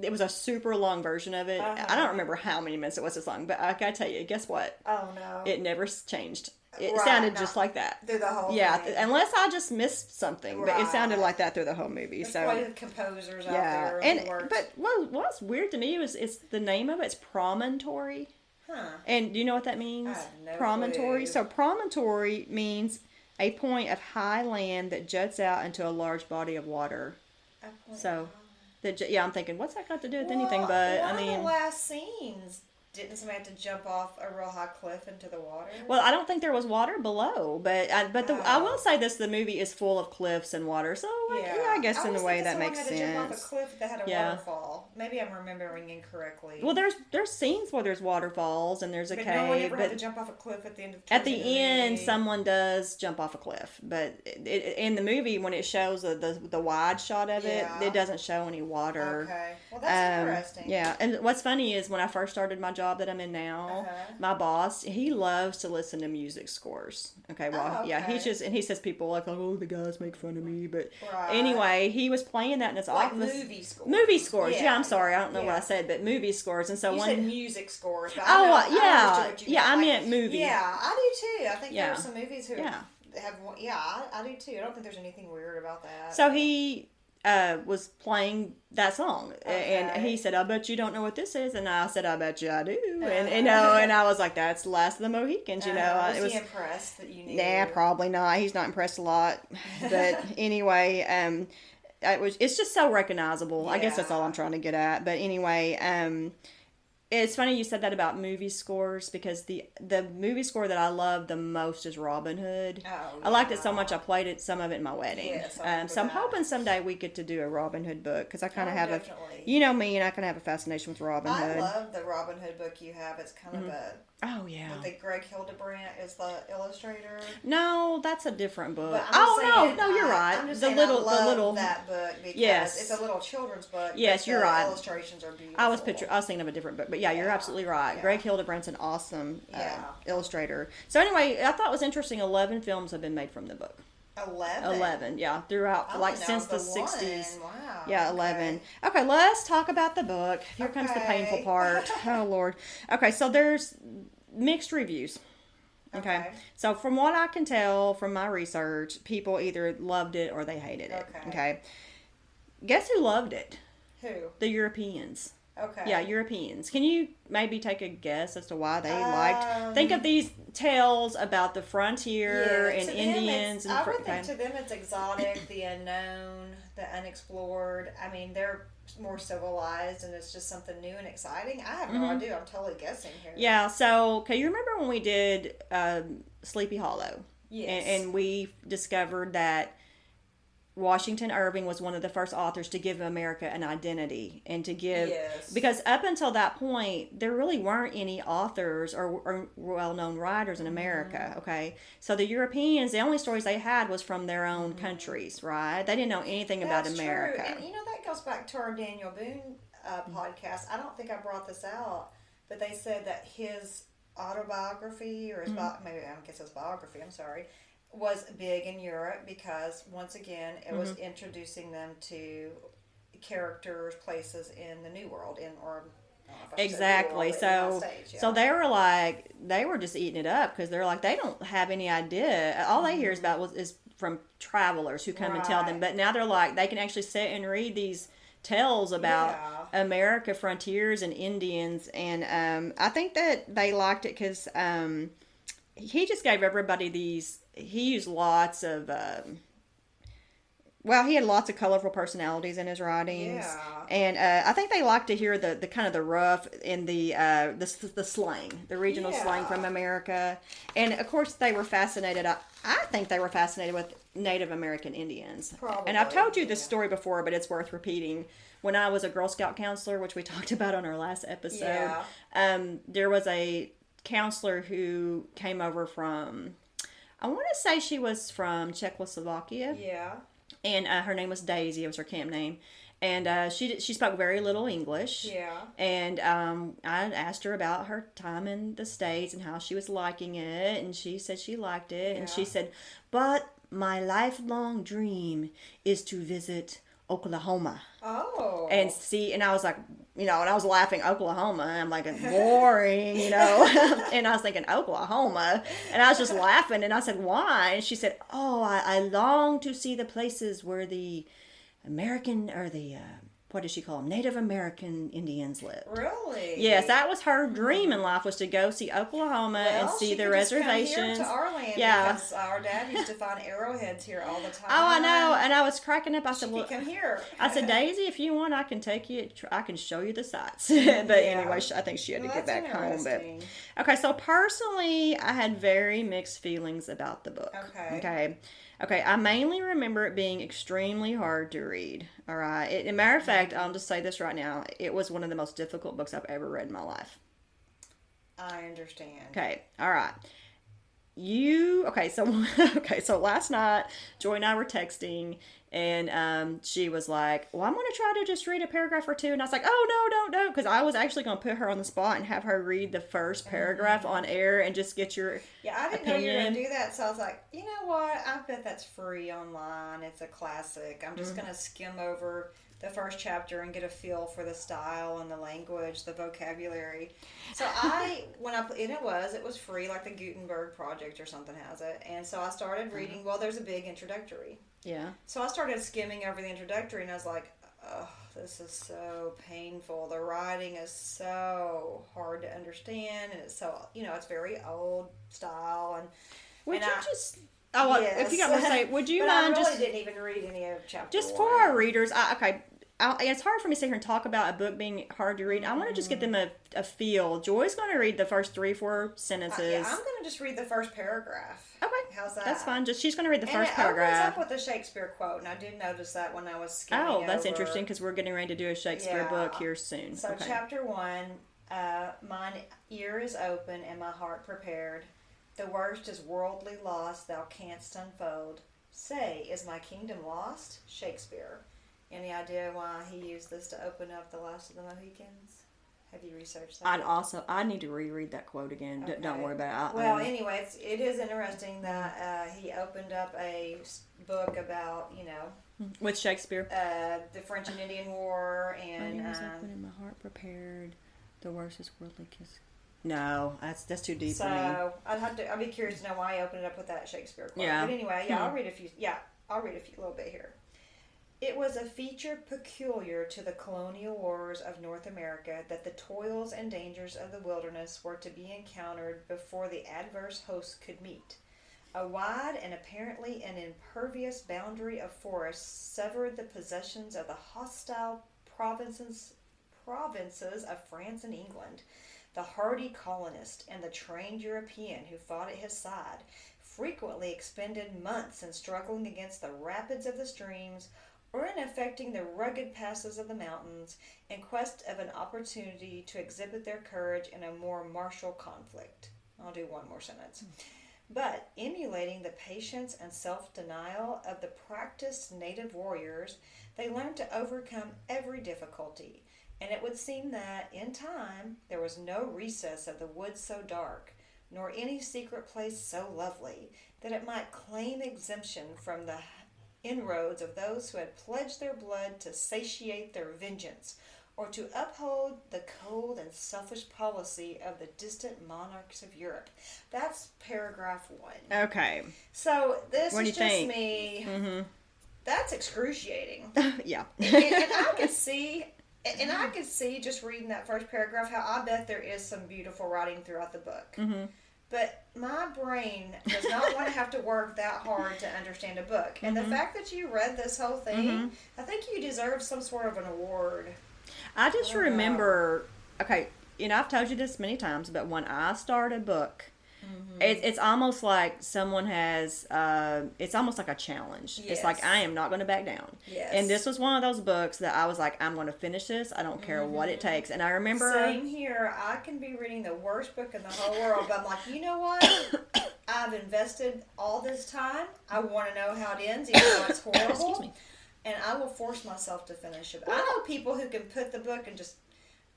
S1: a super long version of it. I don't remember how many minutes it was this long, but I gotta tell you, guess what?
S2: Oh no.
S1: It never changed. It sounded just like that.
S2: Through the whole thing.
S1: Unless I just missed something. But it sounded like that through the whole movie.
S2: There's
S1: so
S2: quite a composers out there.
S1: But what's weird to me was it's the name of it's Promontory.
S2: Huh.
S1: And do you know what that means?
S2: I have no
S1: Promontory.
S2: clue.
S1: So promontory means a point of high land that juts out into a large body of water. So I'm thinking, what's that got to do with anything? But
S2: one of the last scenes, didn't somebody have to jump off a real high cliff into the water?
S1: Well, I don't think there was water below, but I will say this: the movie is full of cliffs and water, so I guess in a way that makes sense.
S2: Had to jump off a cliff that had a waterfall. Maybe I'm remembering incorrectly.
S1: Well, there's scenes where there's waterfalls and there's a cave.
S2: No one ever had to jump off a cliff at the end of the
S1: At the end, someone does jump off a cliff, but in the movie, when it shows the wide shot of it, it doesn't show any water.
S2: Okay, well that's interesting.
S1: Yeah, and what's funny is when I first started my job that I'm in now, my boss, he loves to listen to music scores. Okay, he says people like, oh, the guys make fun of me, but anyway, he was playing that in his office. Movie scores. Yeah, I'm sorry, I don't know what I said, but movie scores. And so
S2: you said music scores. But
S1: I meant movie.
S2: Yeah, I do too. I think there are some movies who have. I do too. I don't think there's anything weird about that.
S1: So he was playing that song, and he said, "I bet you don't know what this is," and I said, "I bet you I do," and I was like, "That's Last of the Mohicans,"
S2: Was he impressed that you knew?
S1: Nah, probably not. He's not impressed a lot, but anyway, it's just so recognizable. Yeah. I guess that's all I'm trying to get at. But anyway, it's funny you said that about movie scores because the movie score that I love the most is Robin Hood. I liked it so much I played some of it in my wedding. Yes, so I'm hoping someday we get to do a Robin Hood book because I kind of have me, and I kind of have a fascination with Robin Hood.
S2: I love the Robin Hood book you have. It's kind of a
S1: Oh, yeah.
S2: With the Greg Hildebrandt is the illustrator.
S1: No, that's a different book.
S2: But I'm saying,
S1: no, you're right.
S2: I'm just
S1: the
S2: saying
S1: little,
S2: I love
S1: the little.
S2: that book because
S1: Yes.
S2: it's a little children's book.
S1: Yes,
S2: but
S1: you're
S2: the
S1: right.
S2: illustrations are beautiful.
S1: I was thinking of a different book, but yeah, you're absolutely right.
S2: Yeah.
S1: Greg Hildebrandt's an awesome
S2: Yeah.
S1: illustrator. So anyway, I thought it was interesting. 11 films have been made from the book.
S2: 11?
S1: Yeah, throughout, like, since the 60s.
S2: Wow.
S1: Yeah, 11. Okay, let's talk about the book. Here comes the painful part. Oh, Lord. Okay, so there's mixed reviews. Okay. So from what I can tell from my research, people either loved it or they hated it. Okay. Guess who loved it?
S2: Who?
S1: The Europeans.
S2: Okay.
S1: Yeah, Europeans. Can you maybe take a guess as to why they liked? Think of these tales about the frontier and Indians.
S2: I would think to them it's exotic, the unknown, the unexplored. I mean, they're more civilized, and it's just something new and exciting. I have no idea. I'm totally guessing here.
S1: Yeah. So, okay, you remember when we did Sleepy Hollow?
S2: Yes.
S1: And we discovered that Washington Irving was one of the first authors to give America an identity and to give, because up until that point, there really weren't any authors or well-known writers in America, okay? So the Europeans, the only stories they had was from their own countries, right? They didn't know anything about America.
S2: True. And that goes back to our Daniel Boone podcast. I don't think I brought this out, but they said that his autobiography, or his maybe I guess his biography, I'm sorry, was big in Europe because, once again, it was introducing them to characters, places in the New World,
S1: exactly. So they were just eating it up because they're like, they don't have any idea. All they hear is from travelers who come and tell them. But now they're like, they can actually sit and read these tales about America, frontiers, and Indians. And I think that they liked it because he just gave everybody these. He used lots of, he had lots of colorful personalities in his writings. Yeah. And I think they like to hear the kind of the rough and the slang, the regional slang from America. And, of course, they were fascinated. I think they were fascinated with Native American Indians.
S2: Probably.
S1: And I've told you this story before, but it's worth repeating. When I was a Girl Scout counselor, which we talked about on our last episode, there was a counselor who came over from... I want to say she was from Czechoslovakia.
S2: Yeah.
S1: And her name was Daisy. It was her camp name. And she spoke very little English.
S2: Yeah.
S1: And I asked her about her time in the States and how she was liking it. And she said she liked it. Yeah. And she said, but my lifelong dream is to visit Oklahoma.
S2: Oh.
S1: And I was like, and I was laughing, Oklahoma. And I'm like, it's boring, And I was thinking, Oklahoma. And I was just laughing. And I said, why? And she said, I long to see the places where the American, or the, what did she call them? Native American Indians live.
S2: Really?
S1: Yes, that was her dream in life, was to go see Oklahoma and see the reservations.
S2: Come here to our land, because our dad used to find arrowheads here all the time.
S1: Oh, I know. And I was cracking up. I said,
S2: come here.
S1: I said, Daisy, if you want, I can take you. I can show you the sites. But anyway, I think she had to get back home. But okay, so personally, I had very mixed feelings about the book. Okay, I mainly remember it being extremely hard to read. All right. As a matter of fact, I'll just say this right now. It was one of the most difficult books I've ever read in my life.
S2: I understand.
S1: Okay. All right. So last night, Joy and I were texting, and she was like, well, I'm going to try to just read a paragraph or two. And I was like, oh, no, don't. Because I was actually going to put her on the spot and have her read the first paragraph on air and just get your
S2: I didn't know you were going to do that. So I was like, you know what? I bet that's free online. It's a classic. I'm just going to skim over the first chapter and get a feel for the style and the language, the vocabulary. So it was free, like the Gutenberg Project or something has it. And so I started reading. Well, there's a big introductory.
S1: Yeah. So
S2: I started skimming over the introductory, and I was like, oh, this is so painful. The writing is so hard to understand, and it's so, it's very old style. And
S1: if you got to say, would you mind
S2: I didn't even read any of chapter
S1: just
S2: 1.
S1: For our readers, it's hard for me to sit here and talk about a book being hard to read. I want to just get them a feel. Joy's going to read the first 3-4 sentences.
S2: I'm going to just read the first paragraph.
S1: Okay.
S2: How's that?
S1: That's fine. She's going to read the first paragraph.
S2: And it opens up with a Shakespeare quote, and I did notice that when I was skimming
S1: that's
S2: over.
S1: interesting, because we're getting ready to do a Shakespeare book here soon.
S2: So chapter 1, Mine ear is open and my heart prepared. The worst is worldly loss thou canst unfold. Say, is my kingdom lost? Shakespeare. Any idea why he used this to open up the Last of the Mohicans? Have you researched that?
S1: I need to reread that quote again.
S2: Okay.
S1: Don't worry about it.
S2: Well, anyway, it is interesting that he opened up a book about,
S1: with Shakespeare.
S2: The French and Indian War, and
S1: in my heart prepared. The worst is worldly kiss. No, that's too deep for me.
S2: So I'd be curious to know why he opened it up with that Shakespeare quote.
S1: Yeah.
S2: But anyway, I'll read a few. Yeah, I'll read a few, little bit here. It was a feature peculiar to the colonial wars of North America that the toils and dangers of the wilderness were to be encountered before the adverse hosts could meet. A wide and apparently an impervious boundary of forest severed the possessions of the hostile provinces of France and England. The hardy colonist and the trained European who fought at his side frequently expended months in struggling against the rapids of the streams or in effecting the rugged passes of the mountains in quest of an opportunity to exhibit their courage in a more martial conflict. I'll do one more sentence. But emulating the patience and self-denial of the practiced native warriors, they learned to overcome every difficulty, and it would seem that, in time, there was no recess of the woods so dark, nor any secret place so lovely, that it might claim exemption from the inroads of those who had pledged their blood to satiate their vengeance, or to uphold the cold and selfish policy of the distant monarchs of Europe. That's paragraph 1.
S1: Okay.
S2: So this
S1: what
S2: is
S1: do you
S2: just
S1: think?
S2: me. Mm-hmm. That's excruciating.
S1: Yeah.
S2: and I could see just reading that first paragraph how I bet there is some beautiful writing throughout the book.
S1: Mm-hmm.
S2: But my brain does not want to have to work that hard to understand a book. And the fact that you read this whole thing, I think you deserve some sort of an award.
S1: I just remember, okay, I've told you this many times, but when I start a book, it's almost like someone has, it's almost like a challenge.
S2: Yes.
S1: It's like, I am not going to back down.
S2: Yes.
S1: And this was one of those books that I was like, I'm going to finish this. I don't care what it takes. And I remember...
S2: Same here. I can be reading the worst book in the whole world, but I'm like, you know what? I've invested all this time. I want to know how it ends, even though it's horrible.
S1: Excuse me.
S2: And I will force myself to finish it. I know people who can put the book and just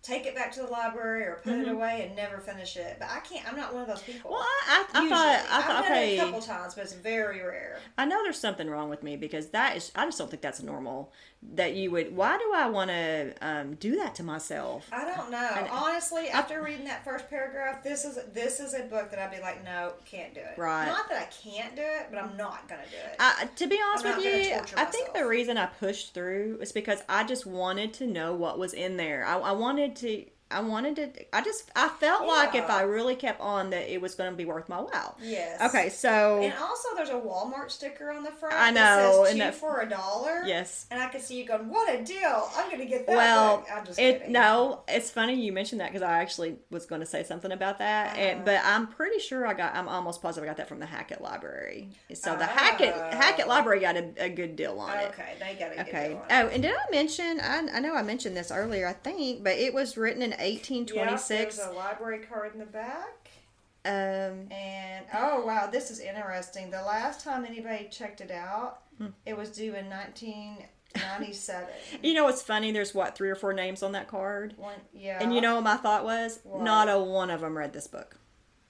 S2: take it back to the library or put it away and never finish it. But I can't. I'm not one of those people.
S1: Well, I thought,
S2: I've done
S1: okay.
S2: it a couple times, but it's very rare.
S1: I know there's something wrong with me because I just don't think that's normal. That you would, why do I want to do that to myself?
S2: I don't know. Honestly, after reading that first paragraph, this is a book that I'd be like, no, can't do it.
S1: Right.
S2: Not that I can't do it, but I'm not going to do it.
S1: To be honest with you, I think
S2: myself.
S1: the reason I pushed through is because I just wanted to know what was in there. I wanted to, I felt like if I really kept on that it was going to be worth my while.
S2: Yes.
S1: Okay, so.
S2: And also there's a Walmart sticker on the front
S1: I know,
S2: that
S1: and
S2: says 2 for $1.
S1: Yes.
S2: And I could see you going, what a deal. I'm going to get that
S1: Well,
S2: book. I'm just kidding.
S1: No, it's funny you mentioned that because I actually was going to say something about that. But I'm pretty sure I'm almost positive I got that from the Hackett Library. So the Hackett Library got a good deal on it.
S2: Okay, they got a good deal on it.
S1: Oh, and did I mention, I know I mentioned this earlier, I think, but it was written in 1826.
S2: There's a library card in the back.
S1: And
S2: oh wow, this is interesting. The last time anybody checked it out, it was due in 1997.
S1: You know what's funny? There's 3 or 4 names on that card.
S2: Yeah.
S1: And you know what my thought was?
S2: What?
S1: Not a one of them read this book.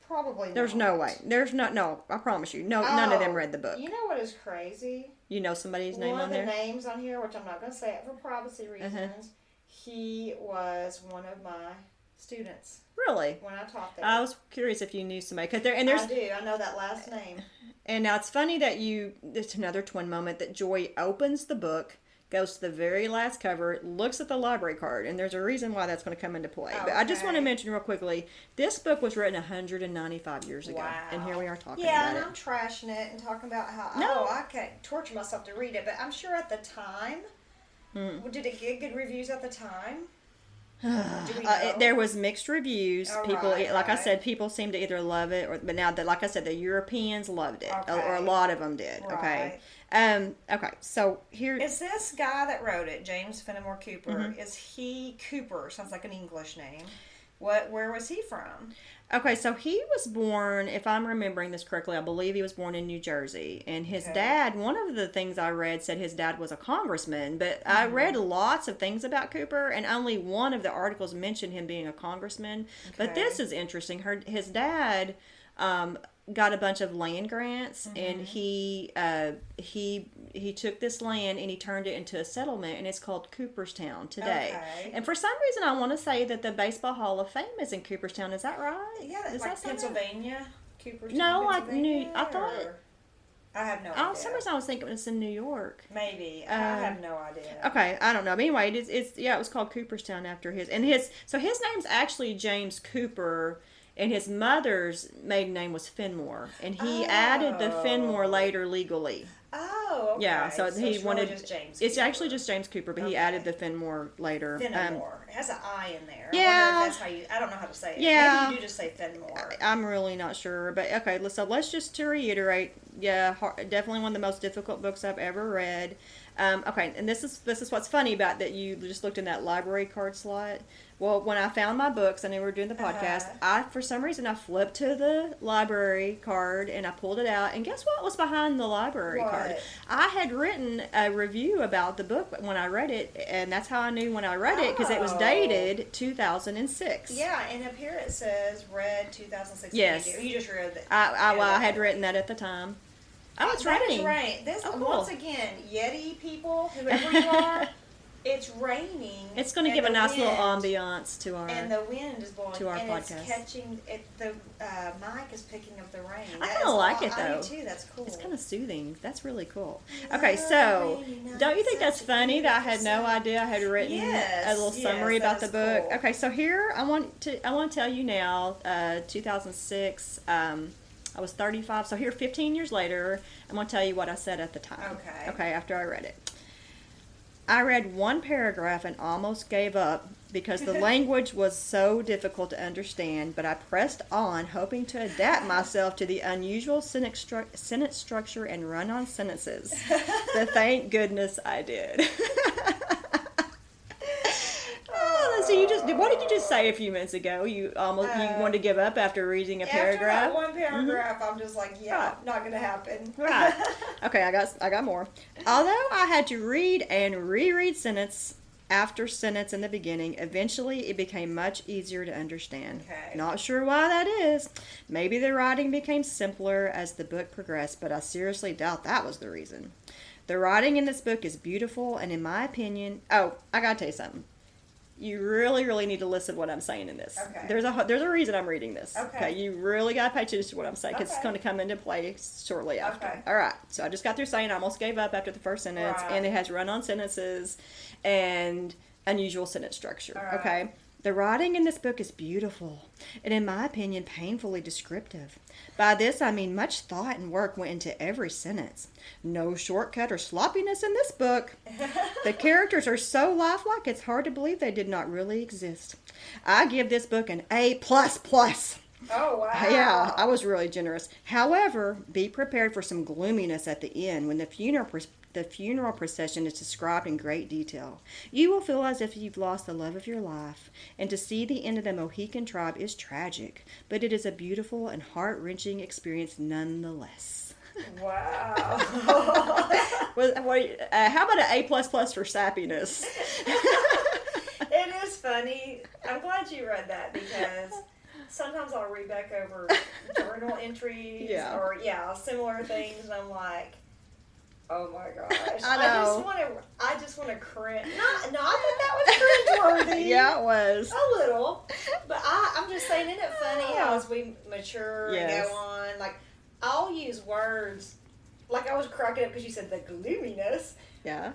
S2: Probably not.
S1: There's no way. No, I promise you. None of them read the book.
S2: You know what is crazy?
S1: You know somebody's name on there?
S2: One of the names on here, which I'm not going to say it for privacy reasons, he was one of my students.
S1: Really?
S2: When I taught there.
S1: I was curious if you knew somebody. I do.
S2: I know that last name.
S1: And now it's funny that it's another twin moment that Joy opens the book, goes to the very last cover, looks at the library card, and there's a reason why that's going to come into play. But I just want to mention real quickly, this book was written 195 years ago.
S2: Wow.
S1: And here we are talking
S2: about
S1: it.
S2: Yeah, and I'm trashing it and talking about how, I can't torture myself to read it. But I'm sure at the time, did it get good reviews at the time? Do we know?
S1: There was mixed reviews. People,
S2: right.
S1: I said, people seemed to either love it but now that, like I said, the Europeans loved it, or a lot of them did.
S2: Right.
S1: Okay. So here
S2: is this guy that wrote it, James Fenimore Cooper. Is he Cooper? Sounds like an English name. Where was he from?
S1: Okay, so he was born, if I'm remembering this correctly, I believe he was born in New Jersey. And his dad, one of the things I read said his dad was a congressman. But I read lots of things about Cooper, and only one of the articles mentioned him being a congressman. Okay. But this is interesting. His dad got a bunch of land grants, and he took this land and he turned it into a settlement, and it's called Cooperstown today. Okay. And for some reason, I want to say that the Baseball Hall of Fame is in Cooperstown. Is that right?
S2: Yeah, is like Pennsylvania. Cooperstown.
S1: No,
S2: Pennsylvania,
S1: I thought.
S2: I have no idea.
S1: For some reason I was thinking it's in New York.
S2: Maybe. I have no idea.
S1: Okay, I don't know. But anyway, it was called Cooperstown after his name's actually James Cooper. And his mother's maiden name was Fenmore, and he added the Fenmore later legally.
S2: Oh, okay.
S1: Yeah, so he
S2: it's
S1: wanted.
S2: Really just James
S1: it's
S2: Cooper.
S1: actually just James Cooper, but he added the Fenmore later.
S2: Fenmore. It has an I in there.
S1: Yeah.
S2: I wonder if that's how you. I don't know how to say it.
S1: Yeah.
S2: Maybe you do just say Fenmore.
S1: I'm really not sure, but okay. So let's just to reiterate. Yeah, definitely one of the most difficult books I've ever read. Okay, and this is what's funny about that. You just looked in that library card slot. Well, when I found my books, I knew we were doing the podcast. For some reason, I flipped to the library card and I pulled it out. And guess what was behind the library card? I had written a review about the book when I read it, and that's how I knew when I read it, because it was dated 2006.
S2: Yeah, and up here it says read 2006.
S1: Yes.
S2: You just read it.
S1: I had written that at the time. Oh, it's raining.
S2: Right. This
S1: cool.
S2: Once again, Yeti people, whoever you are, it's raining.
S1: It's going to give a nice little ambiance to our
S2: and the wind is blowing
S1: to our
S2: and
S1: podcast.
S2: It's catching it. The mic is picking up the rain.
S1: I kind of like it though.
S2: I do too. That's cool.
S1: It's kind of soothing. That's really cool. Okay, so don't you think that's funny that I had no idea I had written a little summary about the book? Cool. Okay, so here I want to tell you now. 2006. I was 35, so here 15 years later, I'm going to tell you what I said at the time. Okay, after I read it. I read one paragraph and almost gave up because the language was so difficult to understand, but I pressed on, hoping to adapt myself to the unusual sentence structure and run-on sentences. But thank goodness I did. So what did you just say a few minutes ago? You wanted to give up after reading a paragraph?
S2: After that one paragraph, I'm just like, not going to happen.
S1: Right. Okay, I got more. Although I had to read and reread sentence after sentence in the beginning, eventually it became much easier to understand.
S2: Okay.
S1: Not sure why that is. Maybe the writing became simpler as the book progressed, but I seriously doubt that was the reason. The writing in this book is beautiful, and in my opinion... Oh, I got to tell you something. You really, really need to listen to what I'm saying in this.
S2: Okay.
S1: There's a reason I'm reading this.
S2: Okay.
S1: You really got to pay attention to what I'm saying, because it's going to come into play shortly after. Okay. All right. So I just got through saying I almost gave up after the first sentence, and it has run-on sentences and unusual sentence structure.
S2: Right.
S1: Okay. The writing in this book is beautiful, and in my opinion, painfully descriptive. By this, I mean much thought and work went into every sentence. No shortcut or sloppiness in this book. The characters are so lifelike, it's hard to believe they did not really exist. I give this book an A++.
S2: Oh, wow.
S1: Yeah, I was really generous. However, be prepared for some gloominess at the end when the funeral procession is described in great detail. You will feel as if you've lost the love of your life, and to see the end of the Mohican tribe is tragic, but it is a beautiful and heart-wrenching experience nonetheless.
S2: Wow.
S1: How about an A++ for sappiness?
S2: It is funny. I'm glad you read that, because sometimes I'll read back over journal entries or similar things, and I'm like, oh my gosh!
S1: I know.
S2: I just want to cringe. Not that that was cringeworthy.
S1: Yeah, it was
S2: a little, but I'm just saying, isn't it funny how as we mature and go on, like I'll use words like I was cracking up because you said the gloominess.
S1: Yeah.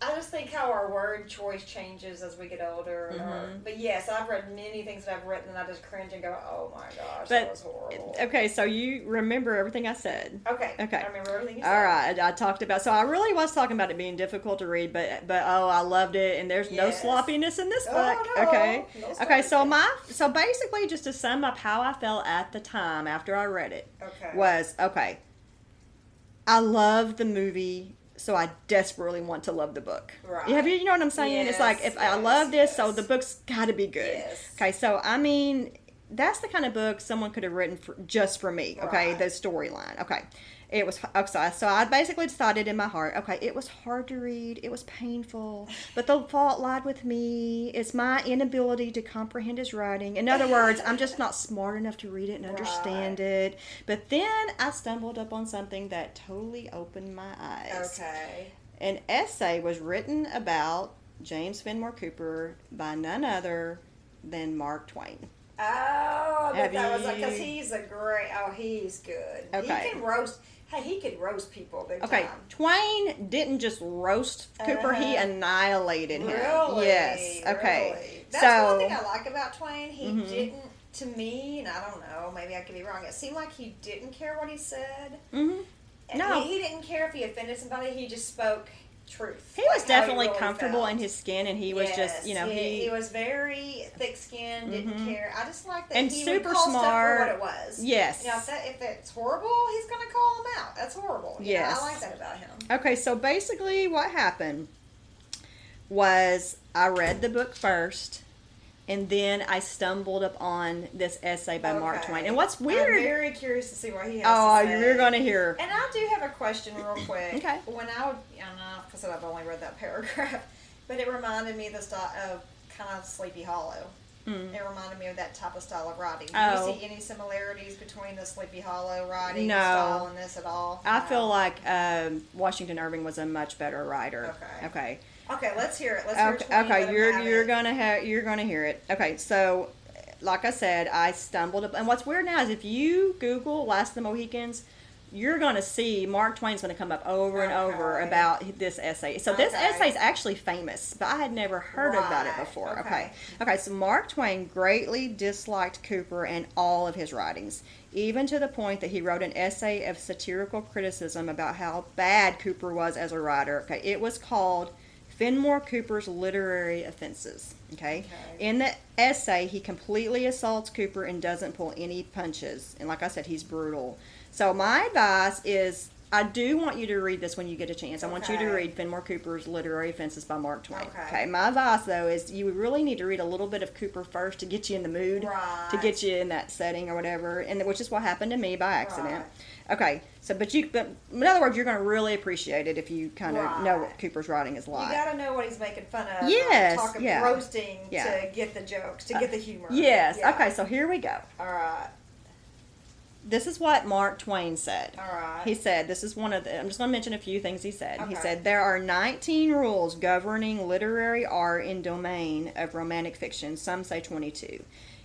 S2: I just think how our word choice changes as we get older.
S1: Mm-hmm.
S2: But yes, I've read many things that I've written and I just cringe and go, oh my gosh, that was horrible.
S1: Okay, so you remember everything I said.
S2: Okay. I remember everything you said.
S1: All right, I talked about, so I really was talking about it being difficult to read, but I loved it, and there's no sloppiness in this book.
S2: No,
S1: okay.
S2: No
S1: okay, so basically just to sum up how I felt at the time after I read it
S2: was,
S1: I loved the movie so I desperately want to love the book.
S2: Right.
S1: You know what I'm saying?
S2: Yes,
S1: it's like, if I love this, so the book's got to be good.
S2: Yes.
S1: Okay, so I mean, that's the kind of book someone could have written just for me. Okay,
S2: Right.
S1: the storyline. Okay. It was okay, so I basically decided in my heart, okay, it was hard to read, it was painful, but the fault lied with me. It's my inability to comprehend his writing. In other words, I'm just not smart enough to read it and understand it. But then I stumbled up on something that totally opened my eyes.
S2: Okay.
S1: An essay was written about James Fenimore Cooper by none other than Mark Twain.
S2: Oh,
S1: Have
S2: that was
S1: you-
S2: because he's he's good.
S1: Okay.
S2: He can roast. Hey, he could roast people big
S1: Okay,
S2: time.
S1: Twain didn't just roast Cooper, he annihilated him.
S2: Really?
S1: Yes. Okay.
S2: Really? That's
S1: So,
S2: one thing I like about Twain. He didn't, to me, and I don't know, maybe I could be wrong. It seemed like he didn't care what he said.
S1: mhm.
S2: And
S1: No.
S2: he didn't care if he offended somebody. He just spoke truth.
S1: He was
S2: like how
S1: definitely
S2: really
S1: comfortable
S2: felt.
S1: in his skin, and he was just, you know,
S2: he was very thick-skinned, didn't care. I just like that
S1: And
S2: he
S1: super
S2: would call
S1: smart.
S2: stuff for what it was.
S1: Yes.
S2: You know, if it's horrible, he's going to call him out. That's horrible. You know,
S1: Yes.
S2: I like that about him.
S1: Okay, so basically what happened was I read the book first, and then I stumbled upon this essay by Mark
S2: Okay.
S1: Twain. And what's weird...
S2: I'm very curious to see what he has
S1: Oh,
S2: to say.
S1: you're going to hear...
S2: And I do have a question real quick.
S1: Okay.
S2: When I know, because I've only read that paragraph, but it reminded me of the style of kind of Sleepy Hollow. It reminded me of that type of style of writing. Do
S1: Oh.
S2: you see any similarities between the Sleepy Hollow writing
S1: No.
S2: style and this at all?
S1: I
S2: No.
S1: feel like Washington Irving was a much better writer.
S2: Okay.
S1: Okay.
S2: Okay, let's hear it. Let's hear
S1: Okay,
S2: Twain. Let him
S1: you're
S2: have
S1: you're
S2: it.
S1: gonna hear it. Okay, so like I said, I stumbled up, and what's weird now is if you Google Last of the Mohicans, you're gonna see Mark Twain's gonna come up over and over
S2: Okay.
S1: about this essay. So this
S2: Okay.
S1: essay is actually famous, but I had never heard about it
S2: Right,
S1: before.
S2: okay.
S1: Okay. So Mark Twain greatly disliked Cooper and all of his writings, even to the point that he wrote an essay of satirical criticism about how bad Cooper was as a writer. Okay, it was called Fenimore Cooper's Literary Offenses. Okay? In the essay, he completely assaults Cooper and doesn't pull any punches. And like I said, he's brutal. So my advice is, I do want you to read this when you get a chance. I want you to
S2: Okay.
S1: read Fenimore Cooper's Literary Offenses by Mark Twain.
S2: Okay.
S1: My advice, though, is you really need to read a little bit of Cooper first to get you in the mood,
S2: Right.
S1: to get you in that setting or whatever, and which is what happened to me by accident. Okay, so but in other words, you're going to really appreciate it if you kind of know
S2: Right.
S1: what Cooper's writing is like.
S2: You got to know what he's making fun of.
S1: Yes,
S2: Talking,
S1: yeah.
S2: roasting
S1: Yeah.
S2: to get the jokes, to get the humor.
S1: Yes.
S2: Yeah.
S1: Okay, so here we go.
S2: All right.
S1: This is what Mark Twain said.
S2: All right.
S1: He said, this is one of the, I'm just going to mention a few things he said. He
S2: Okay.
S1: said, there are 19 rules governing literary art in domain of romantic fiction. Some say 22.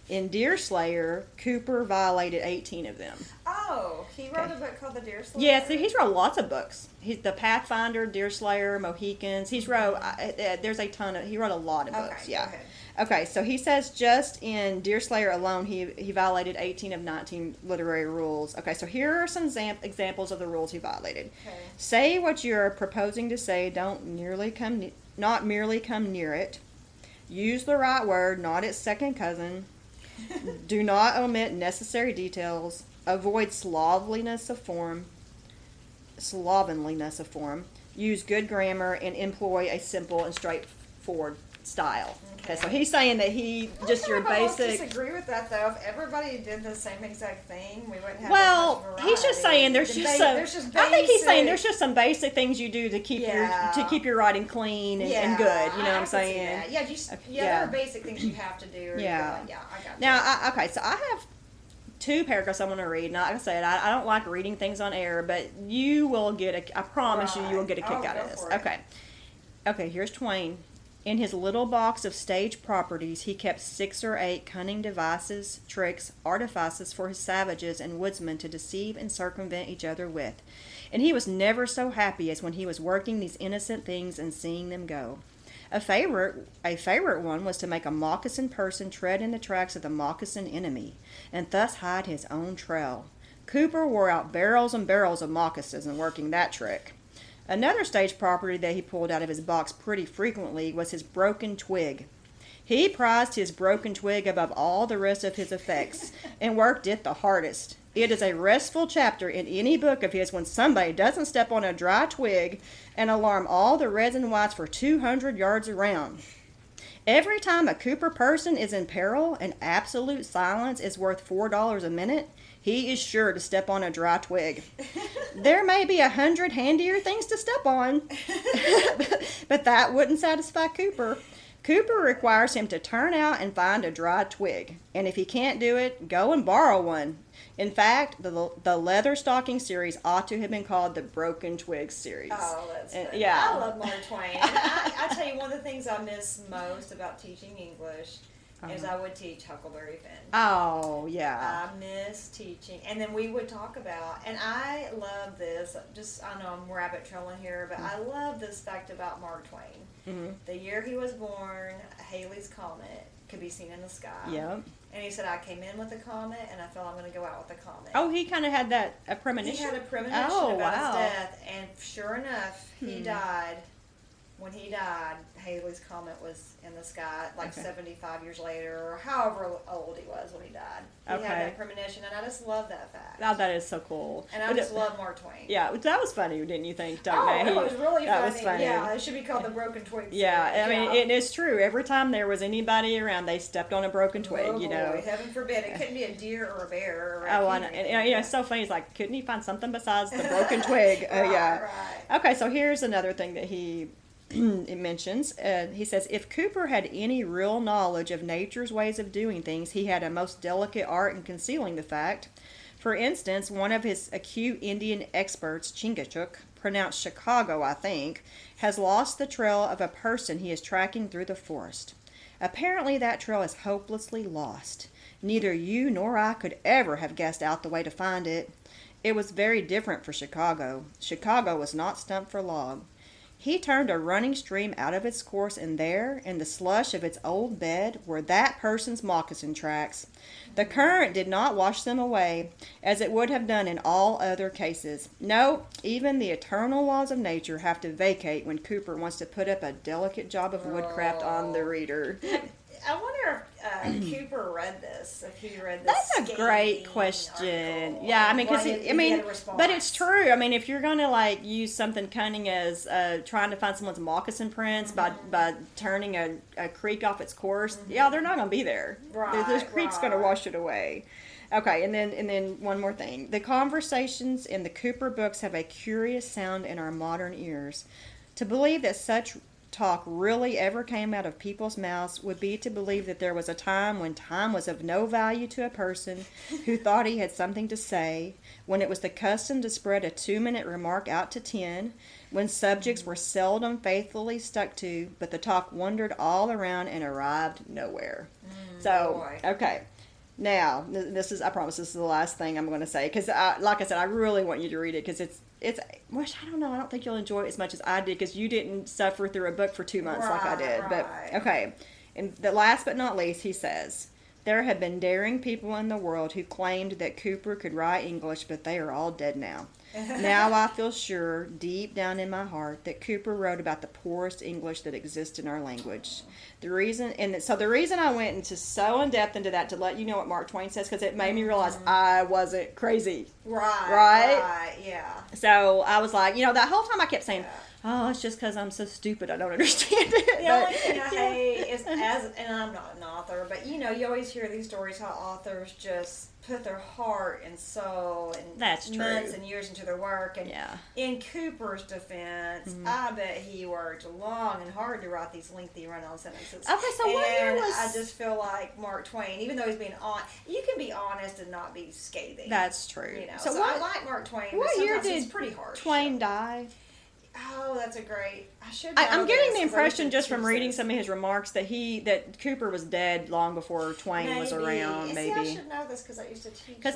S1: In Deerslayer, Cooper violated 18 of them.
S2: Oh, he wrote a book called The Deerslayer?
S1: Yes, he's wrote lots of books. He's the Pathfinder, Deerslayer, Mohicans. He's wrote, there's a ton of, he wrote a lot of books.
S2: Okay,
S1: Yeah.
S2: go ahead.
S1: Okay, so he says just in Deerslayer alone, he violated 18 of 19 literary rules. Okay, so here are some examples of the rules he violated.
S2: Okay.
S1: Say what you're proposing to say. Don't not merely come near it. Use the right word, not its second cousin. Do not omit necessary details. Avoid slovenliness of form. Use good grammar and employ a simple and straightforward style. Okay, so he's saying that just your
S2: I
S1: basic.
S2: disagree with that though. If everybody did the same exact thing, we wouldn't have.
S1: Well,
S2: as much
S1: he's just
S2: variety.
S1: saying there's just some.
S2: There's just
S1: I think he's saying
S2: basic-
S1: there's just some basic things you do to keep
S2: Yeah.
S1: your writing clean and good. You know what I'm
S2: I can see
S1: saying?
S2: that. Yeah, just,
S1: Yeah.
S2: there are basic things you have to do. Or
S1: Yeah.
S2: I got
S1: Now, okay, so I have 2 paragraphs I want to read. Now, like I said, I don't like reading things on air, but you will I promise you will get a kick out of
S2: go
S1: this.
S2: for it.
S1: Okay. Okay, here's Twain. In his little box of stage properties, he kept 6 or 8 cunning devices, tricks, artifices for his savages and woodsmen to deceive and circumvent each other with. And he was never so happy as when he was working these innocent things and seeing them go. A favorite one was to make a moccasin person tread in the tracks of the moccasin enemy, and thus hide his own trail. Cooper wore out barrels and barrels of moccasins in working that trick. Another stage property that he pulled out of his box pretty frequently was his broken twig. He prized his broken twig above all the rest of his effects and worked it the hardest. It is a restful chapter in any book of his when somebody doesn't step on a dry twig and alarm all the reds and whites for 200 yards around. Every time a Cooper person is in peril and absolute silence is worth $4 a minute, he is sure to step on a dry twig. There may be 100 handier things to step on, but that wouldn't satisfy Cooper. Cooper requires him to turn out and find a dry twig, and if he can't do it, go and borrow one. In fact, the Leather Stocking series ought to have been called the Broken Twigs series.
S2: Oh, that's funny.
S1: Yeah.
S2: I love Mark Twain. And I tell you, one of the things I miss most about teaching English is I would teach Huckleberry Finn.
S1: Oh, yeah.
S2: I miss teaching. And then we would talk about, and I love this, I know I'm rabbit trailing here, but I love this fact about Mark Twain. Mm-hmm. The year he was born, Halley's Comet could be seen in the sky.
S1: Yep.
S2: And he said, I came in with a comet, and I felt I'm going to go out with a comet.
S1: Oh, he kind of had a premonition?
S2: He had a premonition about his death, and sure enough, he died. When he died, Halley's Comet was in the sky 75 years later, or however old he was when he died. He had that premonition, and I just love that fact.
S1: Oh, that is so cool.
S2: And I just love Mark Twain.
S1: Yeah, that was funny, didn't you think, Doug?
S2: Oh, it was really funny.
S1: That was funny.
S2: Yeah, it should be called the Broken Twig series.
S1: Yeah, I mean, it is true. Every time there was anybody around, they stepped on a broken twig,
S2: you know. Heaven forbid. It couldn't be a deer or a bear or a
S1: and it's so funny. It's like, couldn't he find something besides the broken twig?
S2: Right.
S1: Okay, so here's another thing that he it mentions. He says, if Cooper had any real knowledge of nature's ways of doing things, he had a most delicate art in concealing the fact. For instance, one of his acute Indian experts, Chingachgook, pronounced Chicago, I think, has lost the trail of a person he is tracking through the forest. Apparently that trail is hopelessly lost. Neither you nor I could ever have guessed out the way to find it. It was very different for Chicago. Chicago was not stumped for log. He turned a running stream out of its course, and there, in the slush of its old bed, were that person's moccasin tracks. The current did not wash them away, as it would have done in all other cases. No, even the eternal laws of nature have to vacate when Cooper wants to put up a delicate job of woodcraft on the reader.
S2: I wonder if Cooper read this. If he read this,
S1: that's a great question.
S2: Article.
S1: Yeah, I mean, but it's true. I mean, if you're gonna use something cunning as trying to find someone's moccasin prints by turning a creek off its course, yeah, they're not gonna be there.
S2: Right,
S1: this creek's gonna wash it away. Okay, and then one more thing. The conversations in the Cooper books have a curious sound in our modern ears. To believe that such talk really ever came out of people's mouths would be to believe that there was a time when time was of no value to a person who thought he had something to say, when it was the custom to spread a 2-minute remark out to 10, when subjects were seldom faithfully stuck to, but the talk wandered all around and arrived nowhere. Okay. Now, I promise this is the last thing I'm going to say, because like I said, I really want you to read it, because it's which I don't know, I don't think you'll enjoy it as much as I did, because you didn't suffer through a book for 2 months like I did. But okay, and the last but not least, he says, there have been daring people in the world who claimed that Cooper could write English, but they are all dead now. Now I feel sure, deep down in my heart, that Cooper wrote about the poorest English that exists in our language. The reason I went into so in depth into that, to let you know what Mark Twain says, because it made me realize I wasn't crazy.
S2: Right, yeah.
S1: So I was like, that whole time I kept saying, oh, it's just because I'm so stupid I don't understand it.
S2: The only thing I hate is, and I'm not an author, but you always hear these stories how authors just put their heart and soul and months and years into their work. And in Cooper's defense, I bet he worked long and hard to write these lengthy run-on sentences.
S1: Okay, so what year was...
S2: I just feel like Mark Twain, even though he's being you can be honest and not be scathing.
S1: That's true.
S2: So I like Mark Twain, but sometimes he's pretty harsh.
S1: Twain die?
S2: Oh, that's a great.
S1: I'm getting the impression just from reading some of his remarks that Cooper was dead long before Twain was around. Maybe.
S2: I should know this because I used to teach.
S1: Because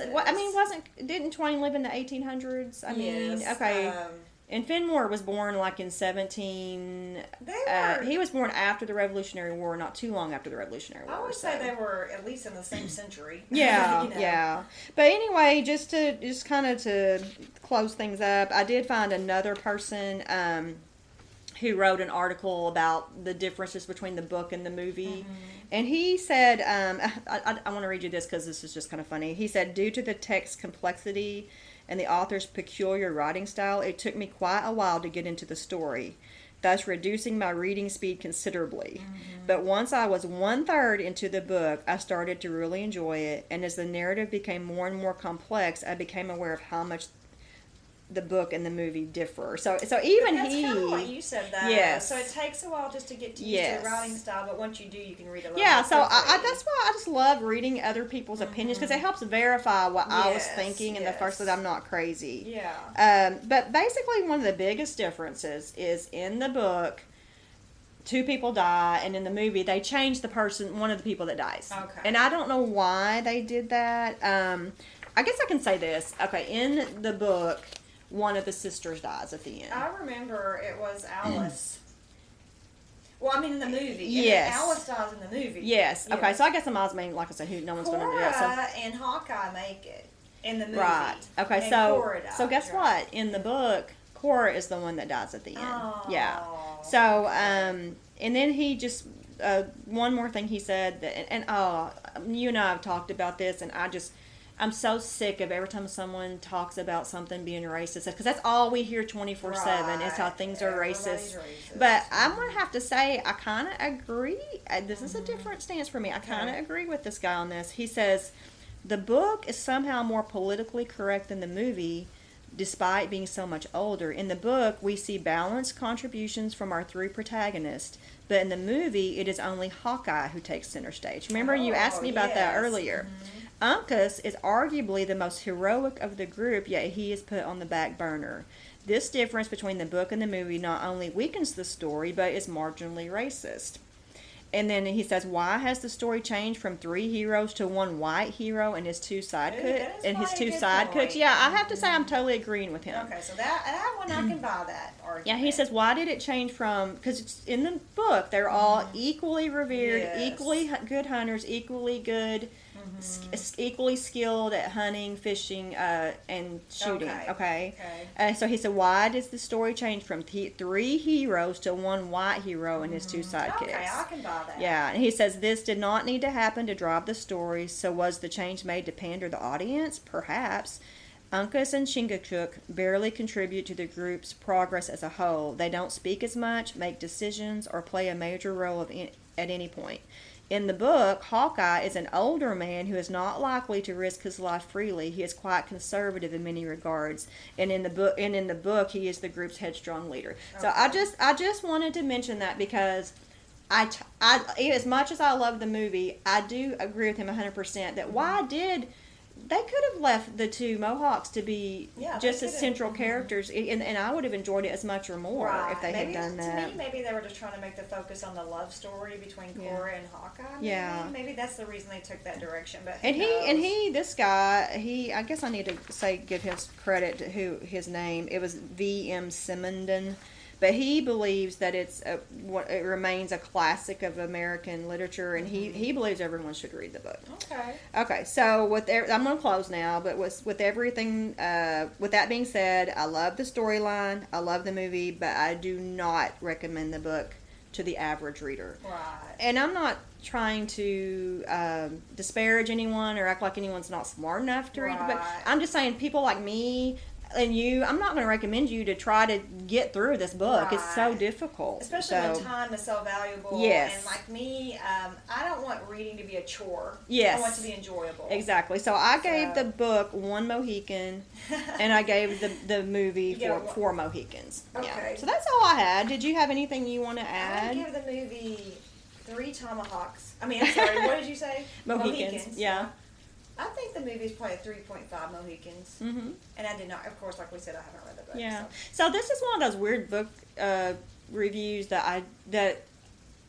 S1: didn't Twain live in the 1800s?
S2: Yes.
S1: And Fenimore was born in 17. He was born after the Revolutionary War, not too long after the Revolutionary War.
S2: I would say they were at least in the same century.
S1: Yeah, yeah. But anyway, just to close things up, I did find another person who wrote an article about the differences between the book and the movie. And he said, I want to read you this because this is just kind of funny. He said, due to the text's complexity and the author's peculiar writing style, it took me quite a while to get into the story, thus reducing my reading speed considerably. But once I was 1/3 into the book, I started to really enjoy it, and as the narrative became more and more complex, I became aware of how much the book and the movie differ. So even
S2: that's
S1: he,
S2: kind of what you said, that.
S1: Yes.
S2: So it takes a while just to get to use
S1: Yes.
S2: the writing style, but once you do, you can read a lot.
S1: yeah.
S2: more
S1: So I
S2: quickly.
S1: that's why I just love reading other people's opinions, because it helps verify what I was
S2: Yes,
S1: thinking in the first place.
S2: yes.
S1: I'm not crazy.
S2: Yeah.
S1: But basically, one of the biggest differences is in the book, 2 people die, and in the movie, they change one of the people that dies.
S2: Okay.
S1: And I don't know why they did that. I guess I can say this. Okay, in the book, one of the sisters dies at the end.
S2: I remember it was Alice. Well, I mean, in the movie.
S1: Yes.
S2: And Alice dies in the movie.
S1: Yes. Okay, so I guess I'm mean, like I said, who no one's going to do that.
S2: Cora and Hawkeye make it in the movie.
S1: Right. Okay,
S2: And
S1: so
S2: Cora dies,
S1: guess
S2: right?
S1: what? In the book, Cora is the one that dies at the end.
S2: Oh.
S1: Yeah. So, and then he just one more thing he said that, and you and I have talked about this, and I'm so sick of every time someone talks about something being racist, because that's all we hear 24/7 is how things are
S2: Everybody's
S1: racist.
S2: racist.
S1: But I'm gonna have to say I kind of agree. This is a different stance for me. I kind of agree with this guy on this. He says the book is somehow more politically correct than the movie, despite being so much older. In the book, we see balanced contributions from our 3 protagonists, but in the movie, it is only Hawkeye who takes center stage. Remember, you asked me about that
S2: yes.
S1: earlier. Uncas is arguably the most heroic of the group, yet he is put on the back burner. This difference between the book and the movie not only weakens the story, but is marginally racist. And then he says, why has the story changed from 3 heroes to 1 white hero and his 2
S2: that is quite a good
S1: sidekicks?
S2: point.
S1: Yeah, I have to say I'm totally agreeing with him.
S2: Okay, so that one I can buy that argument.
S1: Yeah, he says, why did it change from, because in the book, they're all equally revered,
S2: Yes.
S1: equally good hunters, equally good, equally skilled at hunting, fishing, and shooting, okay? So he said, why does the story change from 3 heroes to 1 white hero and his 2 sidekicks?
S2: Okay, I can buy that.
S1: Yeah, and he says, this did not need to happen to drive the story, so was the change made to pander the audience? Perhaps. Uncas and Chingachgook barely contribute to the group's progress as a whole. They don't speak as much, make decisions, or play a major role at any point. In the book, Hawkeye is an older man who is not likely to risk his life freely. He is quite conservative in many regards, and in the book, he is the group's headstrong leader. Okay. So I just wanted to mention that because I as much as I love the movie, I do agree with him 100% that why did they could have left the 2 Mohawks to be just as central characters, and I would have enjoyed it as much or more if they had done that.
S2: To me, maybe they were just trying to make the focus on the love story between Cora and Hawkeye. Maybe that's the reason they took that direction. But
S1: this guy, I guess I need to give his credit to his name. It was V.M. Simondon. But he believes that it remains a classic of American literature, and he believes everyone should read the book. Okay. So I'm going to close now. But with everything, with that being said, I love the storyline, I love the movie, but I do not recommend the book to the average reader.
S2: Right.
S1: And I'm not trying to disparage anyone or act like anyone's not smart enough to read the book. I'm just saying people like me and you, I'm not going to recommend you to try to get through this book. It's so difficult.
S2: Especially when time is so valuable.
S1: Yes.
S2: And like me, I don't want reading to be a chore.
S1: Yes.
S2: I want it to be enjoyable.
S1: Exactly. So I gave the book 1 Mohican, and I gave the movie 4 Mohicans.
S2: Okay.
S1: Yeah. So that's all I had. Did you have anything you want to add?
S2: I would give the movie 3 tomahawks. I'm sorry, what did you say?
S1: Mohicans. Yeah.
S2: I think the movie's probably a 3.5 Mohicans. Mm-hmm. And I did not, of course, like we said, I haven't read the book.
S1: Yeah. So this is one of those weird book reviews that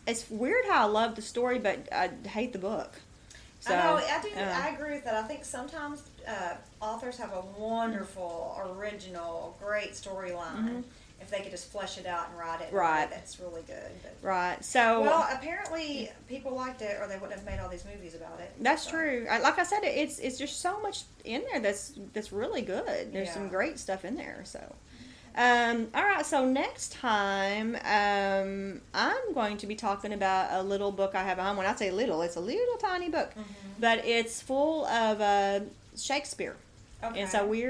S1: it's weird how I love the story, but I hate the book. So,
S2: I know, I agree with that. I think sometimes authors have a wonderful, original, great storyline. Mm-hmm. If they could just flesh it out and write it,
S1: right?
S2: That's really good. But,
S1: right. So
S2: well, apparently people liked it, or they wouldn't have made all these movies about it.
S1: That's true. Like I said, it's just so much in there that's really good. There's some great stuff in there. So, All right, so next time, I'm going to be talking about a little book I have at home. When I say little, it's a little tiny book, but it's full of Shakespeare.
S2: Okay.
S1: And so we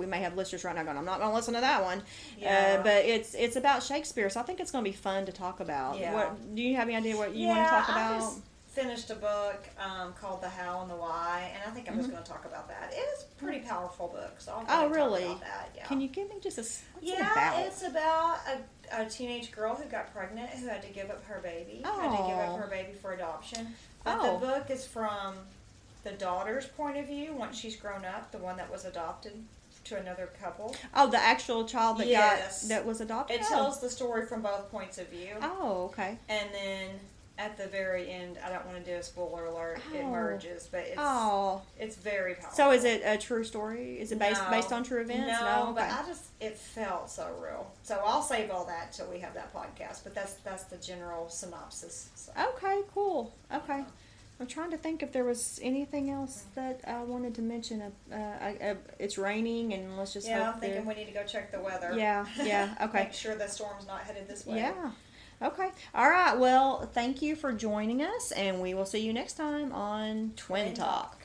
S1: may have listeners right now going, I'm not going to listen to that one.
S2: Yeah.
S1: But it's about Shakespeare, so I think it's going to be fun to talk about.
S2: Yeah.
S1: Do you have any idea what you want to talk about?
S2: I just finished a book called The How and the Why, and I think I'm just going to talk about that. It's a pretty powerful book, so I'll talk about that. Yeah.
S1: Can you give me just what's it
S2: Yeah,
S1: about?
S2: it's about a teenage girl who got pregnant who had to give up her baby. Had to give up her baby for adoption. But the book is from the daughter's point of view once she's grown up, the one that was adopted to another couple.
S1: Oh, the actual child that was adopted?
S2: It tells the story from both points of view.
S1: Oh, okay.
S2: And then at the very end, I don't want to do a spoiler alert, it merges, but it's very powerful.
S1: So is it a true story? Is it based on true events?
S2: No, okay. But it felt so real. So I'll save all that till we have that podcast, but that's the general synopsis. So.
S1: Okay, cool. Okay. I'm trying to think if there was anything else that I wanted to mention. It's raining, and let's just hope
S2: I'm thinking we need to go check the weather.
S1: Yeah, okay.
S2: Make sure the storm's not headed this way.
S1: Yeah. Okay. All right. Well, thank you for joining us, and we will see you next time on Twin Talk.